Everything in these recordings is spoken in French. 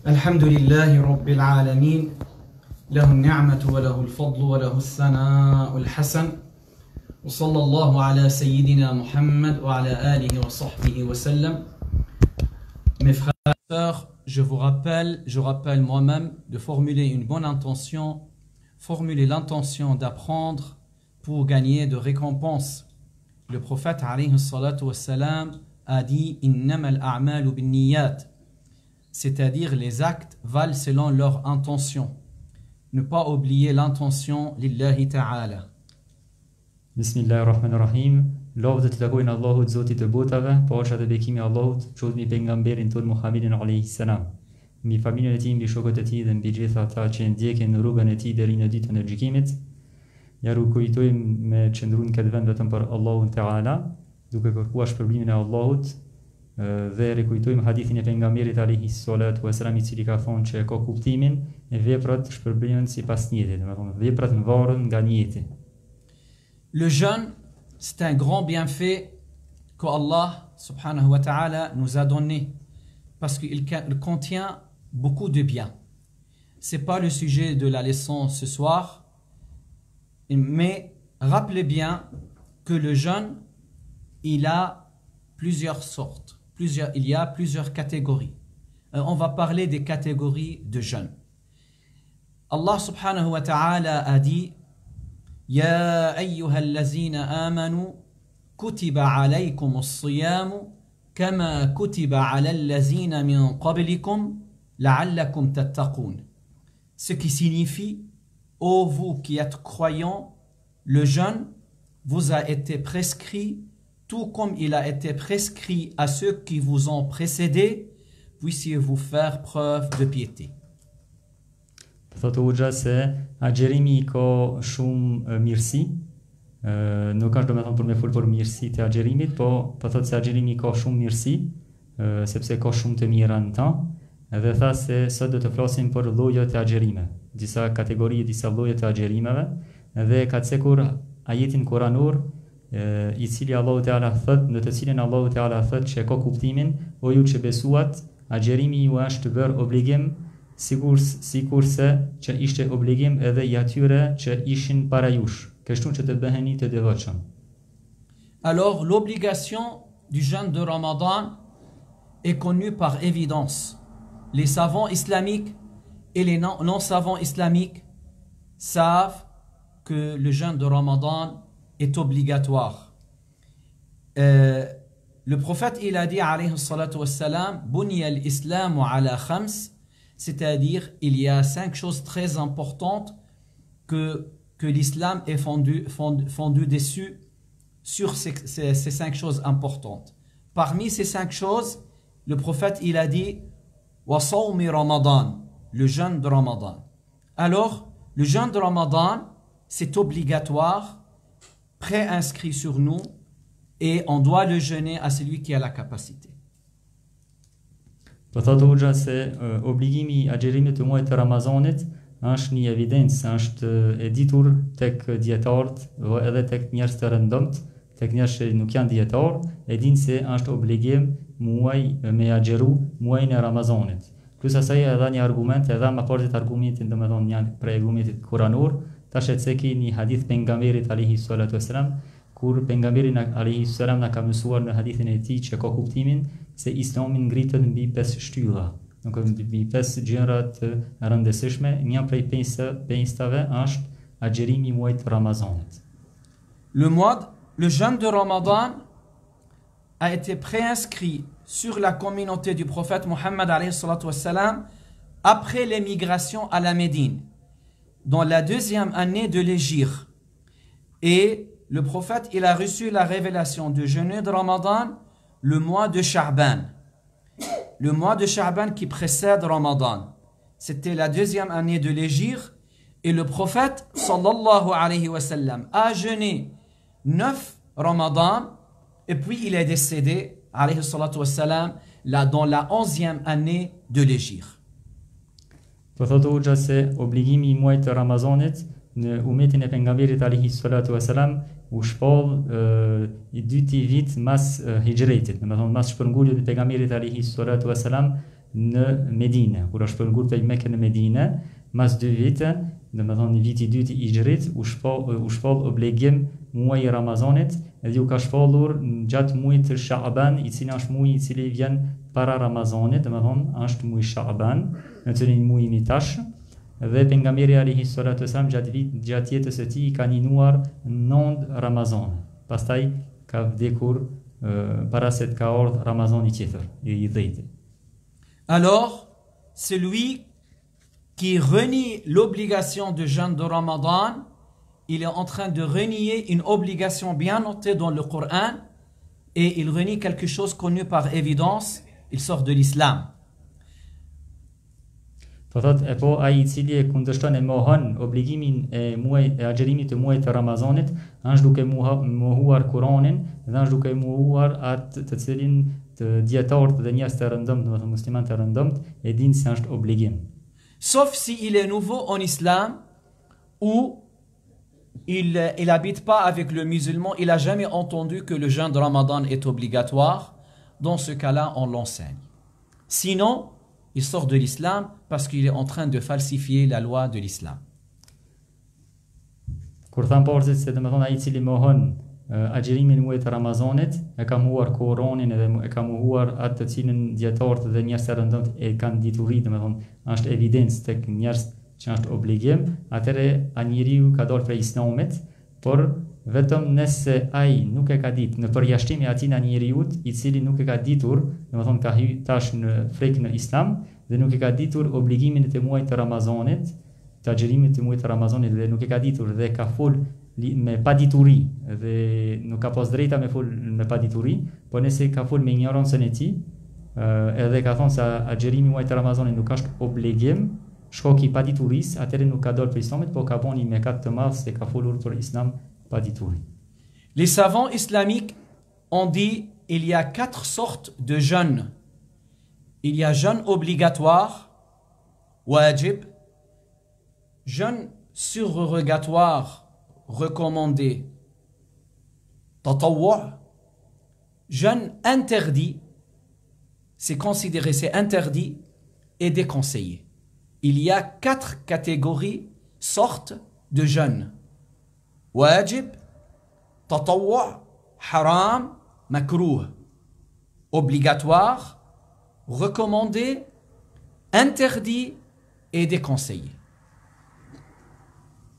الحمد لله رب العالمين له النعمة وله الفضل وله الثناء الحسن وصلى الله على سيدنا محمد وعلى آله وصحبه وسلم. Mes frères et sœurs, je rappelle moi-même de formuler une bonne intention, formuler l'intention d'apprendre pour gagner de récompenses. Le prophète alayhi salatu wassalam a dit innamal a'malu binniyat, c'est-à-dire les actes valent selon leur intention. Ne pas oublier l'intention lillahi ta'ala. Bismillahirrahmanirrahim. Lovde të takojnë Allahut Zotit të botave, paqja dhe bekimi i Allahut qoftë mbi pejgamberin ton Muhammedin alayhi salam, mbi familjen e tij, mbi shokët e tij dhe mbi gjithë ata që ndjekin rrugën e tij deri në ditën e gjykimit. Ja rukujtojmë me qëndruan këtë vend vetëm për Allahun Teala, duke kërkuar shpërblimin e Allahut dhe rikujtojmë hadithin e pejgamberit alayhi salatu wasalam i cili ka thonë që ka kuptimin e veprat shpërblimen sipas njetit, domethënë veprat ngvarën nga njeti. Le jeûne, c'est un grand bienfait que Allah subhanahu wa ta'ala nous a donné parce qu'il contient beaucoup de biens. Ce n'est pas le sujet de la leçon ce soir, mais rappelez bien que le jeûne, il a plusieurs sortes, il y a plusieurs catégories. On va parler des catégories de jeûne. Allah subhanahu wa ta'ala a dit يا أيها الذين آمنوا كتب عليكم الصيام كما كتب على الذين من قبلكم لعلكم تتقون. Ce qui signifie, ô vous qui êtes croyants, le jeûne vous a été prescrit tout comme il a été prescrit à ceux qui vous ont précédés, puissiez-vous faire preuve de piété. Thotë Hoxha se agjerimi ka shumë mirësi, nuk është domethënë për me fol për mirësitë e agjerimit, po thotë se agjerimi ka shumë mirësi, sepse ka shumë të mira në ta, dhe tha se sot do të flasim për llojet e agjerimeve, disa kategori, disa lloje të agjerimeve, dhe ka cekur ajetin kuranor i cili Allahu Teala thot, në të cilin Allahu Teala thot që ka kuptimin, o ju që besuat, agjerimi ju është bërë obligim sikurse që ishte obligim edhe i atyre që ishin para jush, kështu që të bëheni të devotshëm. Alors l'obligation du jeûne de Ramadan est connue par évidence. Les savants islamiques et les non-savants islamiques savent que le jeûne de Ramadan est obligatoire. Le prophète il a dit alayhi salatu wassalam Buniya al-islamu ala khams, c'est-à-dire il y a 5 choses très importantes que l'islam est fondu dessus sur ces 5 choses importantes. Parmi ces 5 choses, le prophète il a dit wa sawmi Ramadan, le jeûne de Ramadan. Alors, le jeûne de Ramadan, c'est obligatoire, préinscrit sur nous, et on doit le jeûner à celui qui a la capacité. Po thotë Hoxha se obligimi i agjerimit të muajit të Ramazanit është një evidencë, është e ditur tek dietarët edhe tek njerëz të rëndomt, tek njerëz që nuk janë dietarë, e dinë se është obligim muaj me agjeru muajin e Ramazanit. Plus asaj edhe një argument, edhe më parë të argumentin, domethënë një prej argumentit kuranor, tash e ceki një hadith pejgamberit alayhi salatu wasalam, kur pejgamberi alayhi salam na ka mësuar në hadithin e tij që ka kuptimin se Islami ngritet mbi 5 shtylla, nuk mbi 5 gjëra të rëndësishme, një prej 5-tave është agjerimi i muajit Ramazanit. Le jeûne de Ramadan a été préinscrit sur la communauté du prophète Mohammed alayhi salatu wassalam après l'émigration à la Médine, dans la 2e année de l'Hégire. Et le prophète il a reçu la révélation de jeûner de Ramadan le mois de Sha'ban. Le mois de Sha'ban qui précède Ramadan. C'était la 2e année de l'Hégire et le prophète sallallahu alayhi wa sallam a jeûné 9 Ramadan et puis il est décédé alayhi salatu wa sallam dans la 11e année de l'Hégire. Po thotë Hoxha se obligimi i muajit të Ramazanit në umetin e pejgamberit alayhi salatu wasalam u shpall i dyti vit mas hijretit, domethënë mas shpërnguljes të pejgamberit alayhi salatu wasalam në Medinë. Kur është shpërngur prej Mekë në Medinë, mas 2 vite, domethënë në viti i dytë i Hijrit, u shpoll obligim muaji i Ramazanit, edhe ju ka shpollur gjatë muajit të Shaaban, i cili është muaji i cili vjen para Ramazanit, domethënë është muaji Shaaban, në cilin muaj jemi tash. Dhe pejgamberi alayhi salatu wasalam gjatë jetës së tij ka ninuar 9 Ramazane. Pastaj ka vdekur para se të ka ardhur Ramazani tjetër, i 10. Alors, celui qui renie l'obligation de jeûne de Ramadan, il est en train de renier une obligation bien notée dans le Coran et il renie quelque chose connu par évidence, il sort de l'islam. Po thot e po ai i cili e kundërshton e mohon obligimin e agjerimit të muajit të Ramazanit, është duke mohuar Kur'anin dhe është duke mohuar atë të cilin të dietarët dhe njerëz të rëndëmt, domethënë muslimanë të rëndëmt, e dinë se është obligim. Sauf si il est nouveau en islam ou il habite pas avec le musulman, il a jamais entendu que le jeûne de Ramadan est obligatoire. Dans ce cas-là, on l'enseigne. Sinon, il sort de l'islam parce qu'il est en train de falsifier la loi de l'islam. Kur thamë portit se domethënë ai i cili mohon agjerimin e muajit të Ramazanit, e ka mohuar Kur'anin edhe e ka mohuar atë të cilin dietarët dhe njerëzit e rëndëmt e kanë dituri, domethënë është evidencë tek njerëz që është obligim, atëre a njeriu ka dalë prej islamit, por vetëm nëse ai nuk e ka ditë në përjashtim e atij njeriu i cili nuk e ka ditur, domethënë ka hyrë tash në frek në islam dhe nuk e ka ditur obligimin e muajit të Ramazanit, të agjerimit të muajit të Ramazanit dhe nuk e ka ditur dhe ka fol me padituri dhe nuk ka pas drejta me fol me padituri, por nëse ka fol me ignorancën e tij, edhe ka thonë se agjerimi i muajit të Ramazanit nuk është obligim, shkoki i paditurisë, atëherë nuk ka dalë prej islamit, por ka bënë një mëkat të madh se ka folur për islam padituri. Les savants islamiques ont dit il y a 4 sortes de jeûne. Il y a jeûne obligatoire, wajib, jeûne surrogatoire, recommandé, tatawwu', jeûne interdit, c'est considéré, c'est interdit et déconseillé. Il y a 4 catégories, sortes de jeûne. Wajib, tatawwu', haram, makruh. Obligatoire, recommandé, interdit et déconseillé.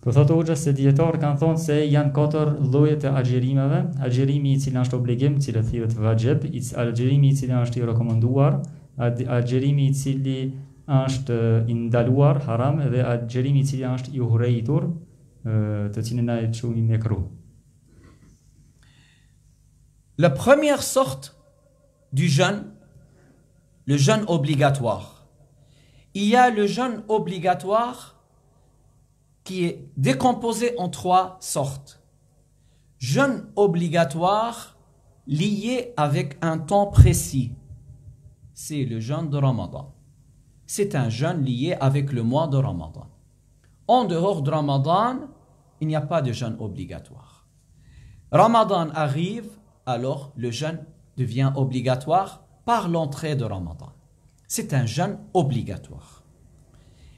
Po thotë hoxha se dietarë kanë thonë se janë 4 lloje të agjerimeve, agjerimi i cili është obligim, i cili thirret wajib, agjerimi i cili është i rekomanduar, agjerimi i cili është i ndaluar, haram, dhe agjerimi i cili është i urrëtur, të cilin na e quajmë mekruh. La première sorte du jeûne, le jeûne obligatoire. Il y a le jeûne obligatoire qui est décomposé en 3 sortes. Jeûne obligatoire lié avec un temps précis. C'est le jeûne de Ramadan. C'est un jeûne lié avec le mois de Ramadan. En dehors de Ramadan, il n'y a pas de jeûne obligatoire. Ramadan arrive, alors le jeûne devient obligatoire par l'entrée de Ramadan. C'est un jeûne obligatoire.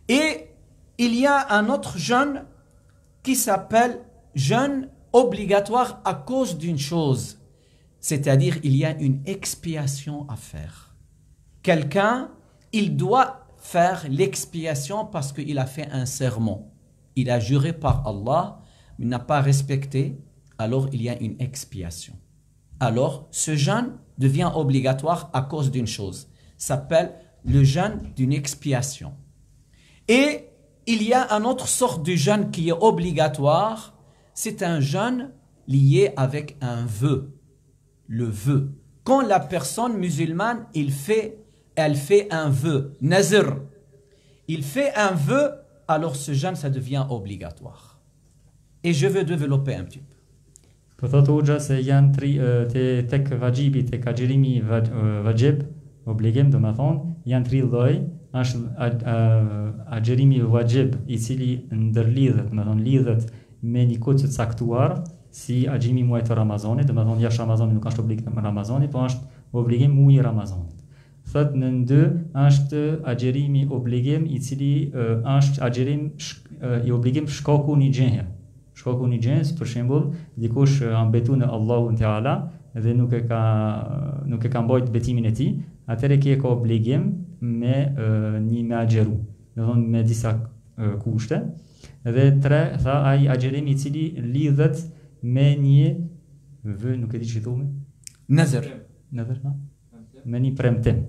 Et il y a un autre jeûne qui s'appelle jeûne obligatoire à cause d'une chose. C'est-à-dire il y a une expiation à faire. Quelqu'un, il doit faire l'expiation parce qu'il a fait un serment. Il a juré par Allah, mais n'a pas respecté, alors il y a une expiation. Alors ce jeûne devient obligatoire à cause d'une chose. Ça s'appelle le jeûne d'une expiation. Et il y a une autre sorte de jeûne qui est obligatoire, c'est un jeûne lié avec un vœu. Le vœu. Quand la personne musulmane, elle fait un vœu, nazr. Il fait un vœu, alors ce jeûne, ça devient obligatoire. Et je veux développer un petit peu. Po thotë hoxha se janë tek vajibi, tek agjerimi vajib, obligim do më thonë, janë 3 lloj. Është agjerimi wajib i cili ndërlidhet, do më thonë lidhet me një kohë të caktuar, si agjerimi i muajit të Ramazanit, do më thonë jashtë Ramazanit nuk është obligim Ramazani, po është obligim muaji i Ramazanit. thot në dy është agjerimi obligim I cili është agjerim I obligim shkaku një gjenje. Shkaku një gjenje, për shembull, dikush ambetu në Allahun Teala dhe nuk e ka mbajt betimin e tij, atëherë ke ka obligim me me agjeru, do thonë me disa kushte. Dhe tre, tha ai agjerimi I cili lidhet me një nuk e di ç'i thonë. Nazr. Nazr, ha? Me një premtim.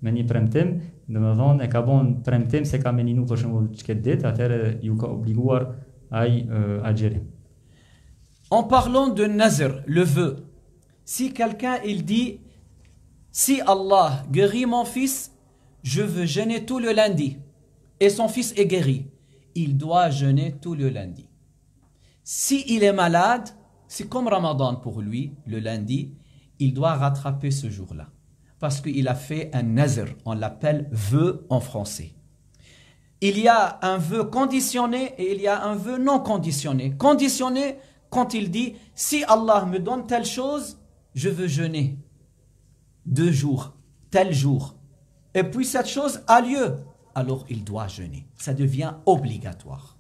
Me një premtim, domethënë e ka bën premtim se ka meninu për shembull çket ditë, atëherë ju ka obliguar ai agjerim. En parlant de nazr, le vœu, si quelqu'un il dit si Allah guérit mon fils, je veux jeûner tout le lundi et son fils est guéri, il doit jeûner tout le lundi. Si il est malade, c'est comme Ramadan pour lui, le lundi, il doit rattraper ce jour-là. Parce qu'il a fait un nazr, on l'appelle vœu en français. Il y a un vœu conditionné et il y a un vœu non conditionné. Conditionné, quand il dit, si Allah me donne telle chose, je veux jeûner 2 jours, tel jour. Et puis cette chose a lieu, alors il doit jeûner. Ça devient obligatoire.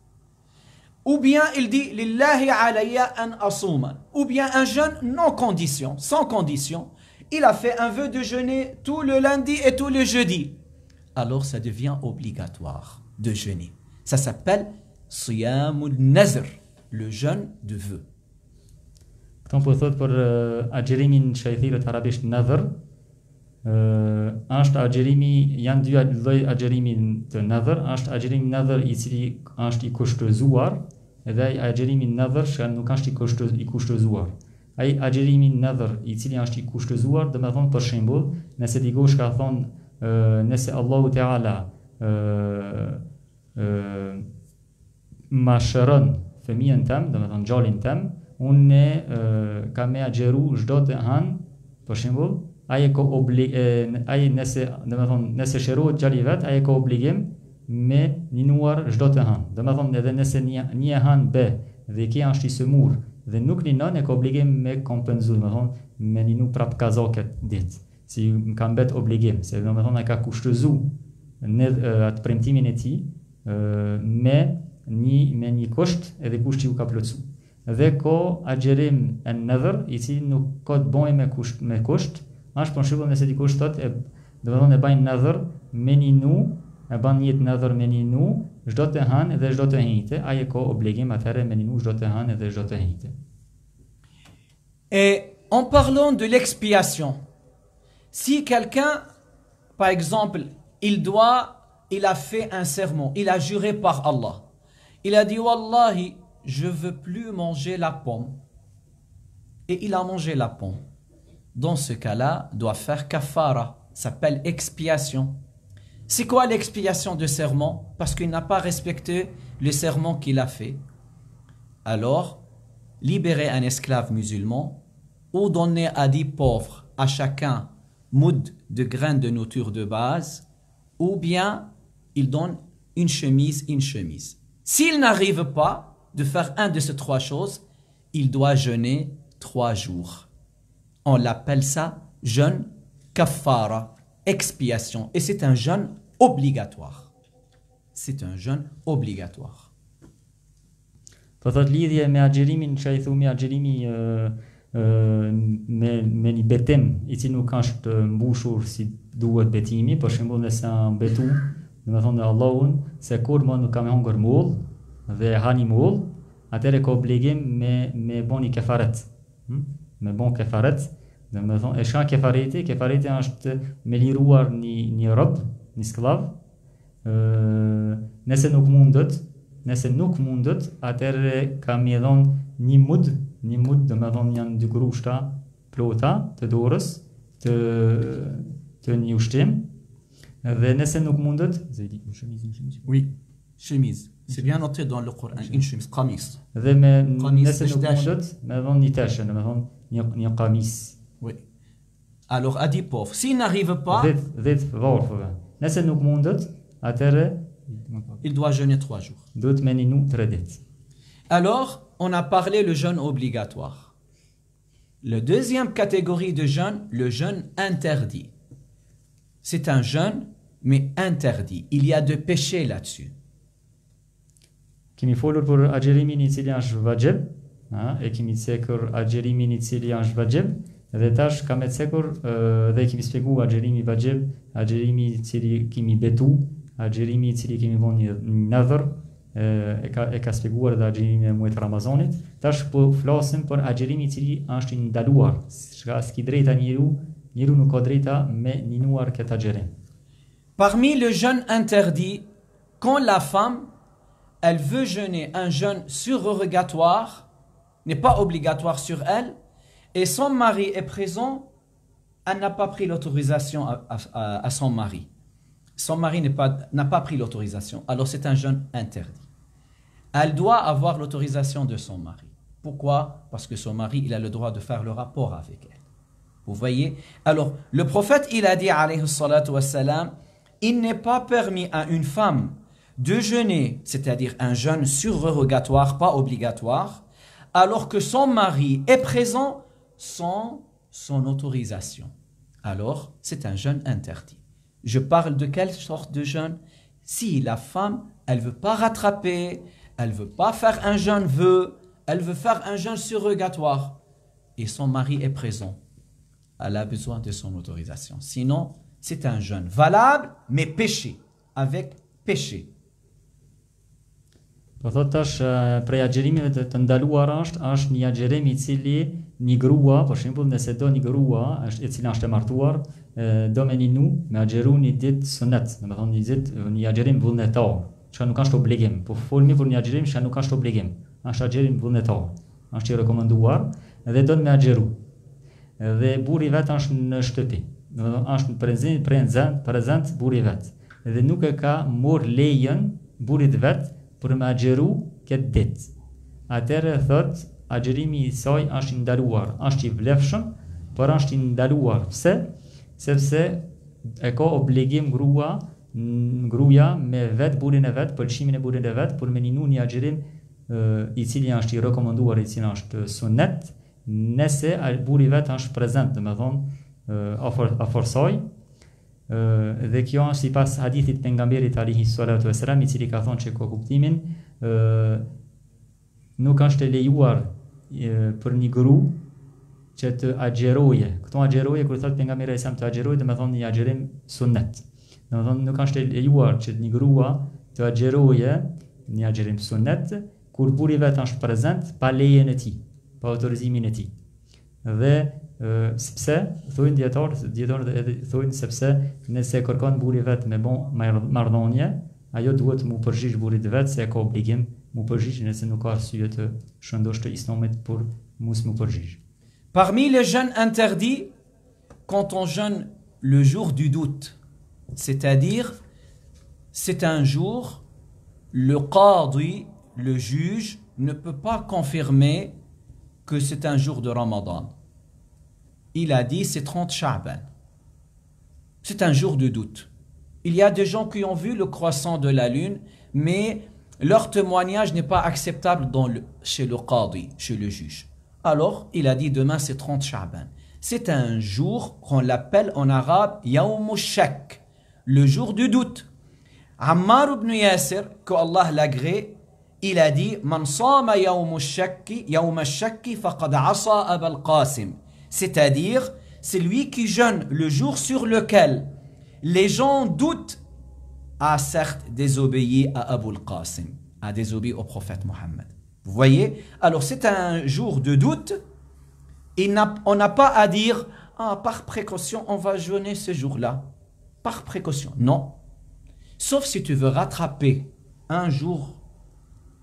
Ou bien il dit, Lillahi alayya an asuma. Ou bien un jeûne non condition, sans condition. Il a fait un vœu de jeûner tout le lundi et tout le jeudi. Alors ça devient obligatoire de jeûner. Ça s'appelle Siyamul Nazr, le jeûne de vœu. Këto po thot për agjerimin që I thirrët arabisht nadhr, është agjerimi, janë dy lloj agjerimi të nadhr, është agjerimi nadhr I cili është I kushtëzuar, edhe agjerimi nadhr që nuk është I kushtëzuar. Ai agjerimi nadhr I cili është I kushtëzuar, do të thonë për shembull, nëse dikush ka thonë nëse Allahu Teala ma shëron fëmijën tem, do të thonë gjalin tem, unë kam me agjeru çdo të hanë, për shembull, ai ka ai nëse shërohet gjali vet, ai ka obligim me ninuar çdo të hanë. Do të thonë edhe nëse një hanë be dhe kia është I sëmur dhe nuk ninon, e ka obligim me kompenzu, do të thonë me ninu prap kazaket ditë. Si ka mbet obligim, se do të thonë ai ka kushtëzu në atë premtimin e tij me një kusht edhe kushti u ka plotsu. Dhe ka agjerim e nadhr I cili nuk ka të bëjë me kusht, është për shembull nëse dikush thotë do të thonë e bajnë nadhr me ninu, e bën një nadhr me ninu çdo të hanë dhe çdo të henjte, ai ka obligim atëherë me ninu çdo të hanë dhe çdo të henjte. Et en parlant de l'expiation, si quelqu'un, par exemple, il a fait un serment, il a juré par Allah, il a dit Wallahi, je ne veux plus manger la pomme, et il a mangé la pomme. Dans ce cas-là, doit faire kafara, ça s'appelle expiation. C'est quoi l'expiation de serment? Parce qu'il n'a pas respecté le serment qu'il a fait. Alors, libérer un esclave musulman ou donner à 10 pauvres, à chacun, moud de graines de nourriture de base, ou bien il donne une chemise. S'il n'arrive pas de faire un de ces 3 choses, il doit jeûner 3 jours. On l'appelle ça jeûne kaffara, expiation. Et c'est un jeûne obligatoire. C'est un jeûne obligatoire. Po thot lidhje me agjerimin që I thumi agjerimi me një betim I cili nuk është mbushur si duhet betimi, për shembull nëse betu, do të thonë Allahun se kur më nuk kam hungur mull dhe hani mull, atëherë ka obligim me bëni kefaret. Me bën kefaret, do të thonë e shka kefareti është me liruar një rob, një sklav. Nëse nuk mundet, atëherë ka më dhon një mud, do të thonë janë 2 grushta plota të dorës të një ushtim. Dhe nëse nuk mundet, oui, chemise. C'est bien noté dans le Coran, une chemise, qamis. Dhe nëse nuk mundet, me dhon një teshe, do të thonë një qamis. Oui. Alors à 10 pauvres, s'il n'arrive pas, 10 varfëve. Nëse nuk mundet, atëherë il doit jeûner 3 jours. Duhet me ninu 3 ditë. Alors, on a parlé le jeûne obligatoire. La deuxième catégorie de jeûne, le jeûne interdit. c'est un jeûne, mais interdit. Il y a de péché là-dessus. Kemi folur për agjerimin I cili është vajib, e kemi cekur agjerimin I cili është vajib, dhe tash kam e cekur dhe kemi shpjeguar agjerimi vajib, agjerimi I cili kemi betu, agjerimi I cili kemi vënë një nadhër, e ka shpjeguar edhe agjerimi e muajit Ramazanit. Tash po flasim për agjerimi I cili është I ndaluar. S'ki drejta njeriu nuk ka drejta me ninuar këtë agjerim. Parmi le jeûne interdit, quand la femme elle veut jeûner un jeûne surrogatoire, n'est pas obligatoire sur elle, et son mari est présent, elle n'a pas pris l'autorisation à son mari. Son mari n'a pas pris l'autorisation, alors c'est un jeûne interdit. Elle doit avoir l'autorisation de son mari. Pourquoi? Parce que son mari, il a le droit de faire le rapport avec elle. Vous voyez? Alors, le prophète, il a dit, alayhi salatu wassalam, il n'est pas permis à une femme de jeûner, c'est-à-dire un jeûne surrogatoire, pas obligatoire, alors que son mari est présent sans son autorisation. Alors, c'est un jeûne interdit. Je parle de quelle sorte de jeûne? Si la femme, elle ne veut pas rattraper, elle ne veut pas faire un jeûne elle veut faire un jeûne surrogatoire, et son mari est présent, elle a besoin de son autorisation. Sinon, c'est un jeûne valable, mais péché, avec péché. Po thot tash prej agjerimeve të ndaluar është një agjerim I cili një grua, për shembull, nëse do një grua e cila është e martuar, do me ninu me agjeru një ditë sunet, domethënë një agjerim vullnetar, që nuk është obligim, po folmi për një agjerim që nuk është obligim, është agjerim vullnetar, është I rekomenduar dhe do me agjeru. Dhe burri vet është në shtëpi, domethënë është prezent burri vet, dhe nuk e ka marr lejen burrit vet për me agjeru këtë ditë. Atëherë thot, agjerimi I saj është I ndaluar, është I vlefshëm, por është I ndaluar. Pse? Sepse e ka obligim gruaja me vet burin e vet, pëlqimin e burin e vet, për me ninu një agjerim I cili është I rekomenduar, I cili është sunet, nëse buri vet është prezent, domethënë afër saj. Dhe kjo është sipas hadithit pejgamberit alayhi salatu wasalam, I cili ka thonë që ka kuptimin nuk është e lejuar për një gru që të agjeroje. Këto agjeroje, kur thot pejgamberi sa të agjeroje, domethënë një agjerim sunnet. Domethënë nuk është e lejuar që një grua të agjeroje një agjerim sunnet kur buri vet është prezent pa lejen e tij, pa autorizimin e tij. Dhe sepse thonë dietarët edhe thonë sepse nëse kërkon buri vet me bon marrëdhënie, ajo duhet mu përgjigj burit vet se ka obligim mu përgjigj nëse nuk ka arsye të shëndosh të Islamit për mos mu përgjigj. Parmi les jeûnes interdits, quand on jeûne le jour du doute, c'est-à-dire c'est un jour, le qadi, le juge, ne peut pas confirmer que c'est un jour de Ramadan. Il a dit c'est 30 Sha'ban. C'est un jour de doute. Il y a des gens qui ont vu le croissant de la lune, mais leur témoignage n'est pas acceptable chez le qadi, chez le juge. Alors, il a dit demain c'est 30 Sha'ban. C'est un jour qu'on l'appelle en arabe Yawm al-Shak, le jour du doute. Ammar ibn Yasir, que Allah l'agrée, il a dit Man sama Yawm al-Shak faqad asa Aba al-Qasim. C'est-à-dire, c'est lui qui jeûne le jour sur lequel les gens doutent, a certes désobéi à Abu al-Qasim, a désobéi au prophète Mohammed. Vous voyez? Alors c'est un jour de doute. On n'a pas à dire par précaution on va jeûner ce jour-là. Par précaution, non. Sauf si tu veux rattraper un jour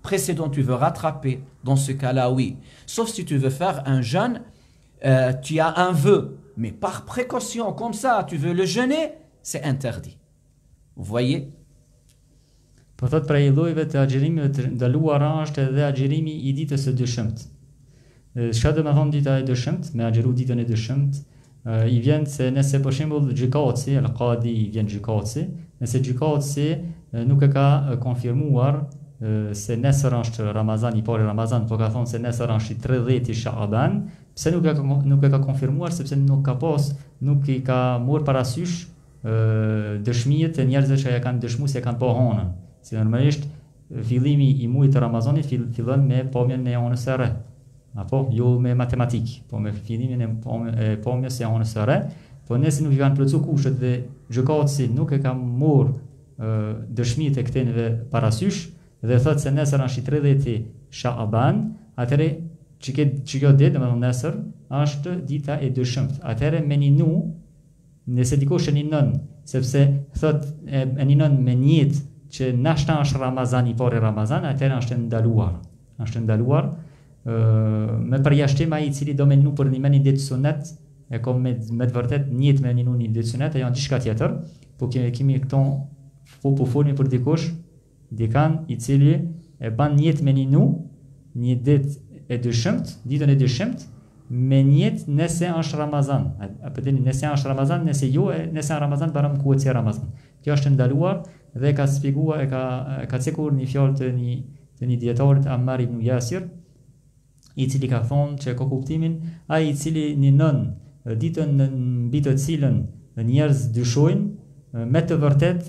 précédent, tu veux rattraper, dans ce cas-là, oui. Sauf si tu veux faire un jeûne, tu as un vœu, mais par précaution, comme ça, tu veux le jeûner, c'est interdit. Vous voyez? Po thot prej llojeve të agjerimeve të ndaluara është edhe agjerimi I ditës së dyshimit. Çka do të thonë dita e dyshimit, me agjeru ditën e dyshimit, I vjen se nëse për shembull gjykatësi, al-qadi I vjen gjykatësi, nëse gjykatësi nuk e ka konfirmuar se nesër është Ramazan, I pari Ramazan, po ka thonë se nesër është I 30 Sha'ban, pse nuk e ka konfirmuar, sepse nuk I ka marrë parasysh dëshmijet e njerëzve që ja kanë dëshmuar se kanë pa honën. Si normalisht fillimi i muajit të Ramazanit fillon me pamjen e honës së re. Apo jo me matematik, po me fillimin e pamjes së honës së re. Po nëse nuk i kanë plotësuar kushtet dhe gjykatësi nuk e ka marrë dëshmitë e këtejve parasysh dhe thotë se nesër është i 30 Shaaban, atëherë çka ditë, domethënë nesër është dita e dyshimit. Atëherë me ninu, nëse dikush e ninon, sepse thotë e ninon me niyet që nashta është Ramazani, por Ramazan, atëherë është ndaluar. Është ndaluar me përjashtim ai i cili do me ninu për një meni ditë sunet, e ka me të vërtet niyet me ninu një ditë sunet, ajo diçka tjetër, po kemi këto po folmi për dikush dikan i cili e ban niyet me ninu një ditë e dyshimt, ditën e dyshimt, me niyet nëse është Ramazan. Apo dini nëse është Ramazan, nëse jo, nëse është Ramazan baram ku është Ramazan. Kjo është ndaluar dhe ka shpjeguar ka cekur një fjalë të një dietarit Ammar ibn Yasir, i cili ka thonë që ka kuptimin ai i cili ninon ditën mbi të cilën njerëz dyshojnë me të vërtet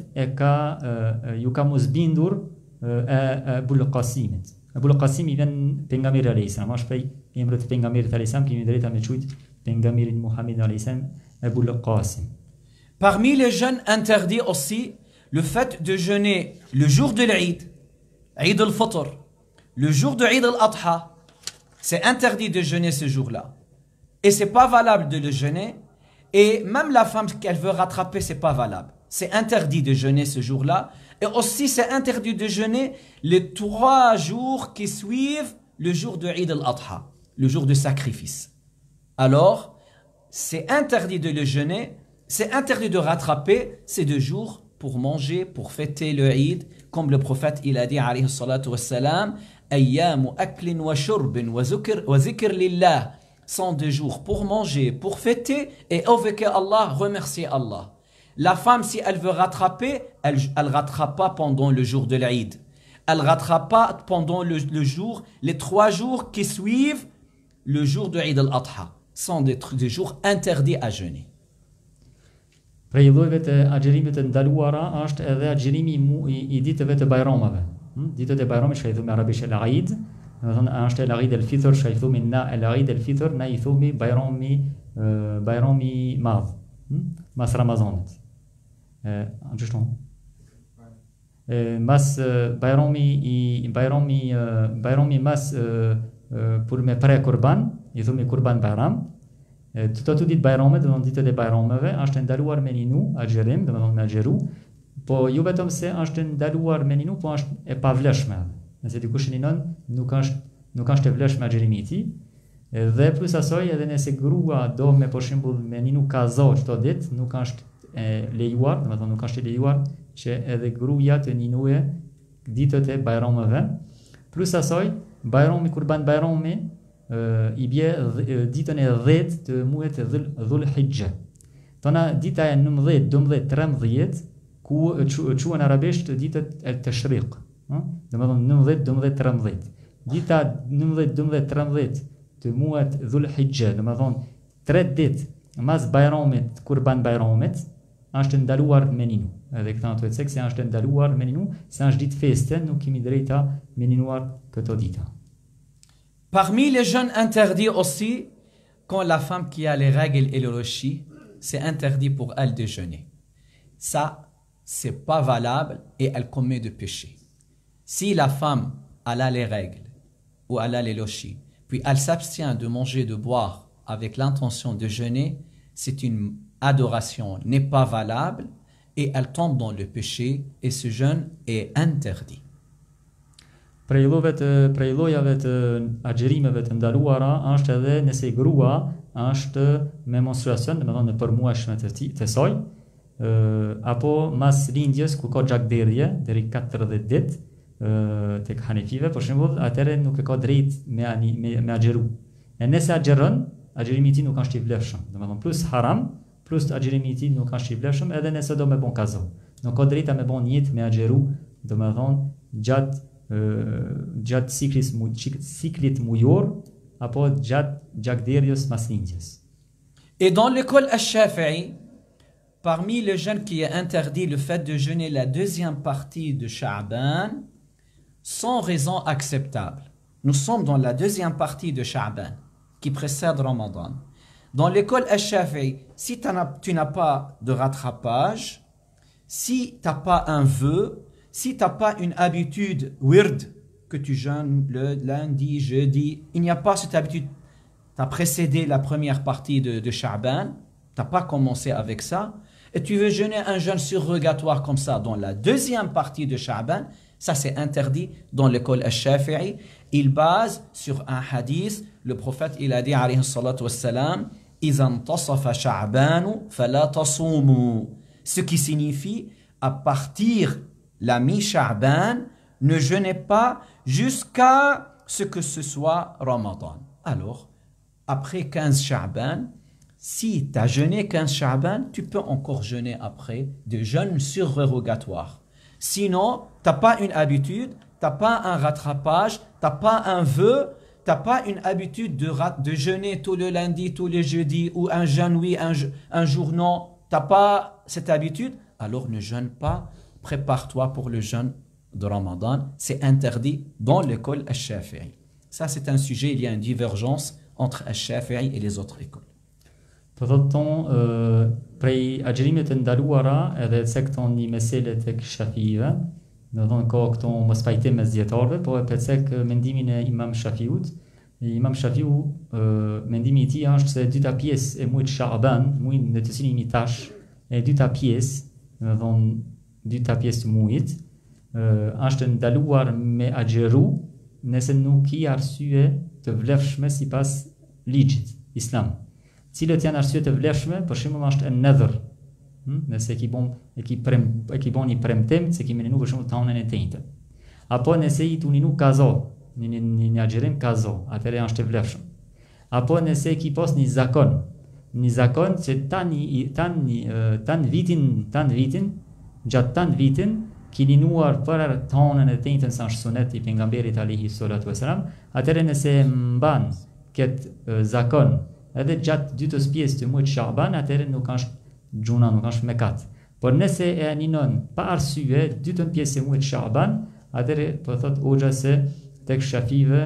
ju ka mosbindur Abul Qasimit. Abul Qasim i vjen pejgamberi alayhis salam, është prej emrit të pejgamberit alayhis salam, kemi drejta me quajt pejgamberin Muhammed alayhis salam Abul Qasim. Parmi les jeûnes interdits aussi, le fait de jeûner le jour de l'Eid, Eid al-Fitr, le jour de Eid al-Adha, c'est interdit de jeûner ce jour-là. Et c'est pas valable de le jeûner. Et même la femme qu'elle veut rattraper, c'est pas valable. C'est interdit de jeûner ce jour-là. Et aussi, c'est interdit de jeûner les 3 jours qui suivent le jour de Eid al-Adha, le jour de sacrifice. Alors, c'est interdit de le jeûner, c'est interdit de rattraper ces 2 jours pour manger, pour fêter le Eid, comme le prophète il a dit, alayhi salatu wassalam, ayyamu aklin wa shurbin wa zikr lillah, sont 2 jours pour manger, pour fêter et évoquer Allah, remercier Allah. La femme, si elle veut rattraper, elle rattrape pas pendant le jour de l'Eid. Elle rattrape pas pendant le jour, les 3 jours qui suivent le jour de Eid al-Adha. Sont des jours interdits à jeûner. Prej llojeve të agjerimit të ndaluara është edhe agjerimi i ditëve të bajramave. Ditët e bajramit që i thumë arabisht el-Eid, domethënë është el-Eid el-Fitr, që i thumë na el-Eid el-Fitr, na i thumë bajrami madh, mas Ramazanit. Gjithashtu. Mas bajrami mas për me pre kurban, i thumë kurban bajram. Të ditë bajramet, domethënë ditët e bajrameve, është ndaluar me ninu, agjerim, domethënë me agjeru, po jo vetëm se është ndaluar me ninu, po është e pavlefshme. Nëse dikush ninon, nuk është e vlefshme agjerimi i tij. Dhe plus asaj, edhe nëse grua do me për shembull me ninu kazo çdo ditë, nuk është lejuar, domethënë nuk është lejuar që edhe gruaja të ninuje ditët e bajrameve. Plus asaj, bajrami kurban bajrami i bje ditën e 10 të muajit të Dhul Hijja. Tona dita e 19, 12, 13 ku quhen arabisht ditët e Tashriq, domethënë 19, 12, 13. Dita 19, 12, 13 të muajit Dhul Hijja, domethënë 3 ditë mas bajramit, kurban bajramit, është ndaluar me ninu. Edhe këta ato se është ndaluar me ninu, se është ditë feste, nuk kemi drejta me ninuar këto dita. Parmi les jeûnes interdits aussi, quand la femme qui a les règles et le roshi, c'est interdit pour elle de jeûner. Ça, c'est pas valable et elle commet de péché. Si la femme elle a les règles ou elle a les roshi, puis elle s'abstient de manger, de boire avec l'intention de jeûner, c'est une adoration, n'est pas valable et elle tombe dans le péché et ce jeûne est interdit. Prej llojave të agjerimeve të ndaluara është edhe nëse grua është me menstruacion, domethënë në përmuajshme të saj, apo mas lindjes ku ka gjakderdhje deri 40 ditë tek hanefive, për shembull, atëherë nuk e ka drejt me agjeru. E nëse agjeron, agjerimi i tij nuk është i vlefshëm, domethënë plus haram, plus agjerimi i tij nuk është i vlefshëm, edhe nëse do me bon kazo. Nuk ka drejta me bon niyet me agjeru, domethënë gjatë ciklit mujor apo gjatë gjakderdhjes mas lindjes. Et dans l'école al-Shafi'i, parmi les jeûnes qui est interdit le fait de jeûner la deuxième partie de Sha'ban sans raison acceptable. Nous sommes dans la deuxième partie de Sha'ban qui précède Ramadan. Dans l'école Al-Shafi'i, si tu n'as pas de rattrapage, si tu n'as pas un vœu, si tu n'as pas une habitude wird, que tu jeûnes le lundi, jeudi, il n'y a pas cette habitude. Tu as précédé la première partie de Sha'ban, tu n'as pas commencé avec ça, et tu veux jeûner un jeûne surrogatoire comme ça dans la deuxième partie de Sha'ban, ça c'est interdit dans l'école Al-Shafi'i. Il base sur un hadith, le prophète il a dit alayhi salatu wassalam, إِذَا انْتَصَفَ شَعْبَانُ فَلَا تَصُومُوا. Ce qui signifie, à partir la mi-Sha'ban, ne jeûnez pas jusqu'à ce que ce soit Ramadan. Alors, après 15 Sha'ban, si tu as jeûné 15 Sha'ban, tu peux encore jeûner après de jeûnes surrogatoires. Sinon, tu n'as pas une habitude, tu n'as pas un rattrapage, tu n'as pas un vœu, tu n'as pas une habitude de jeûner tout le lundi, tous les jeudis, ou un jeûne oui, un jour non, tu n'as pas cette habitude, alors ne jeûne pas, prépare-toi pour le jeûne de Ramadan. C'est interdit dans l'école Al-Shafi'i. Ça, c'est un sujet, il y a une divergence entre Al-Shafi'i et les autres écoles. Përthon, prej agjërimit të ndaluara edhe cekton një mesele tek Shafiive, do të thonë ka këto mospajtim mes dietarëve, po e përcek mendimin e Imam Shafiut. Imam Shafiu, mendimi i tij është se dyta pjesë e muajit Sha'ban, muaji në të cilin jemi tash, e dyta pjesë, do të thonë dyta pjesë të muajit, është ndaluar me agjeru nëse nuk i arsye të vlefshme sipas ligjit islam. Cilët janë arsye të vlefshme, për shembull është an-nadhr. Nëse e ki bon një premtim se kimi ninu për shembull tanën e tënjtë. Apo nëse i tuninu kazo, një agjerim kazo, atëherë është e vlefshëm. Apo nëse ki pos një zakon që tan vitin, gjatë tan vitin ki linuar për tanën e tënjtën sa është sunet i pejgamberit alayhi salatu wasalam, atëherë nëse mban këtë zakon edhe gjatë dytës pjesë të muajit Sha'ban, atëherë nuk është gjuna, nuk është mekat. Por nëse e aninon pa arsye dytën pjesë të muajit Sha'ban, atëherë po thot hoxha se tek Shafive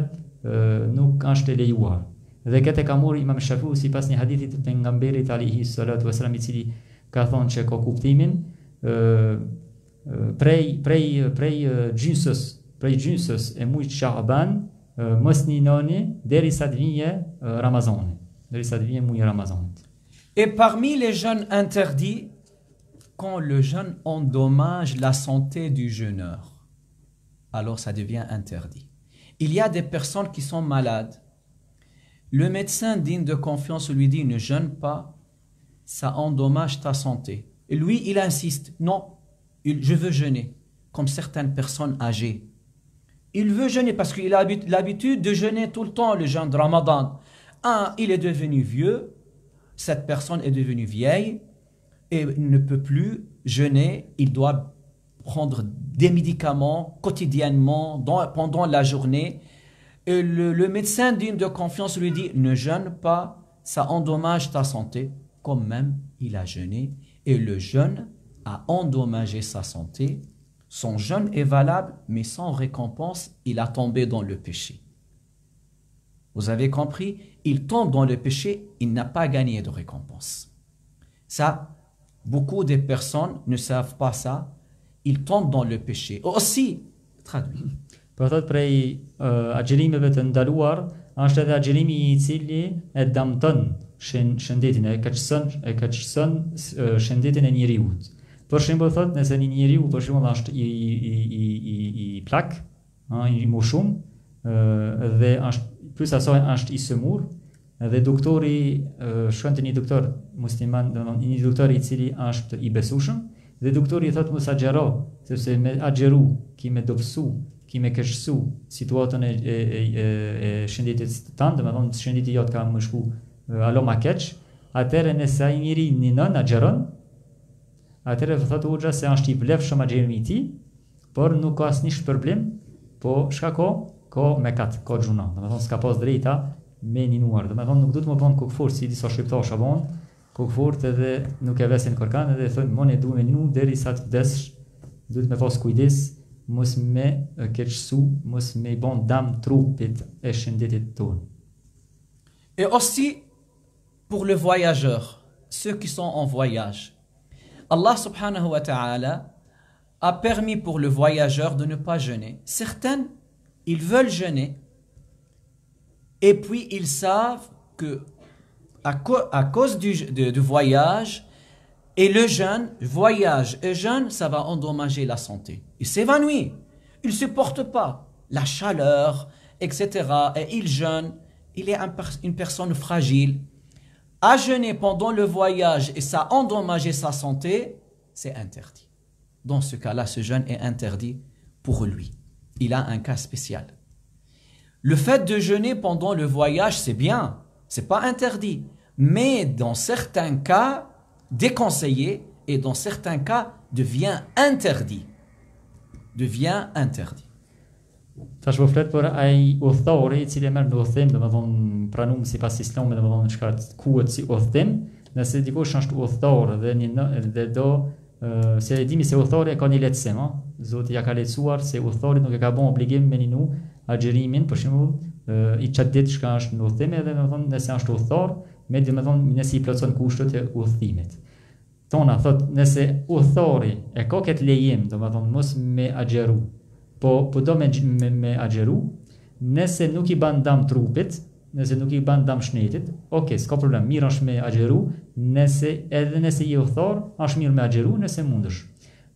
nuk është e lejuar. Dhe këtë ka marrë Imam Shafiu sipas një hadithi të pejgamberit alayhi salatu wasalam, i cili ka thonë që ka kuptimin prej gjysës e muajit Sha'ban mos ninoni derisa të vijë Ramazani. Et parmi les jeûnes interdits, quand le jeûne endommage la santé du jeûneur, alors ça devient interdit. Il y a des personnes qui sont malades. Le médecin digne de confiance lui dit ne jeûne pas, ça endommage ta santé. Et lui, il insiste, non, je veux jeûner, comme certaines personnes âgées. Il veut jeûner parce qu'il a l'habitude de jeûner tout le temps, le jeûne de Ramadan. Il est devenu vieux, cette personne est devenue vieille et ne peut plus jeûner, il doit prendre des médicaments quotidiennement pendant la journée. Et le médecin digne de confiance lui dit ne jeûne pas, ça endommage ta santé. Comme même il a jeûné et le jeûne a endommagé sa santé. Son jeûne est valable, mais sans récompense, il a tombé dans le péché. Vous avez compris? Il tombe dans le péché, il n'a pas gagné de récompense. Ça, beaucoup de personnes ne savent pas ça. Ils tombent dans le péché. Aussi, traduit. Për thot prej agjerimeve të ndaluar, është edhe agjerimi i cili e damton shëndetin, e keqëson shëndetin e njeriut. Për shembull thot, nëse një njeriu për shembull është i plak, i mushum, dhe është plus asaj është i sëmur, dhe doktori shkon te një doktor musliman, një doktor i cili është i besueshëm, dhe doktori i thotë mos agjero, sepse me agjeru ki me dobësu, ki me keqësu situatën e shëndetit tënd, domethënë shëndeti jot ka më shku alo ma keq, atëherë nëse ai njeri ninon agjeron, atëherë thotë hoxha se është i vlefshëm agjerimi i tij, por nuk ka asnjë shpërblim, po çka ka mekat, ka gjuna, domethënë s'ka pas drejta me ninuar, domethënë nuk duhet më bën kokfor si disa shqiptarë shabon, kokfort edhe nuk e vesin kërkan edhe thonë mone du me nu derisa të vdesh, duhet me pas kujdes mos me keqësu, mos me I bon dam trupit e shëndetit tonë. Et aussi pour le voyageur, ceux qui sont en voyage. Allah subhanahu wa ta'ala a permis pour le voyageur de ne pas jeûner. Certains, ils veulent jeûner et puis ils savent que à cause du voyage et le jeûne, voyage et jeûne, ça va endommager la santé. Il s'évanouit, il ne supporte pas la chaleur, etc. Et il jeûne, il est une personne fragile. À jeûner pendant le voyage et ça endommager sa santé, c'est interdit. Dans ce cas-là, ce jeûne est interdit pour lui. Il a un cas spécial. Le fait de jeûner pendant le voyage, c'est bien, c'est pas interdit. Mais dans certains cas, déconseillé et dans certains cas, devient interdit. Devient interdit. Tash po flet për ai udhëtori I cili merr në udhëtim, domethënë pranuar sipas Islamit, domethënë çka quhet si udhëtim, nëse dikush është udhëtor dhe do se e dimi se udhëtori ka një lehtësim, Zoti ja ka lehtësuar se udhëtori nuk e ka bën obligim me ninu agjerimin, për shembull, I çat ditë çka është në udhëtim edhe domethënë nëse është udhëtor, me domethënë nëse I plotson kushtet e udhëtimit. Tona thot nëse udhëtori e ka këtë lejim, domethënë mos me agjeru, po do me agjeru, nëse nuk I ban dam trupit, nëse nuk I ban dam shnetit, okay, s'ka problem, mirë është me agjeru, edhe nëse I udhëtor, është mirë me agjeru nëse mundësh.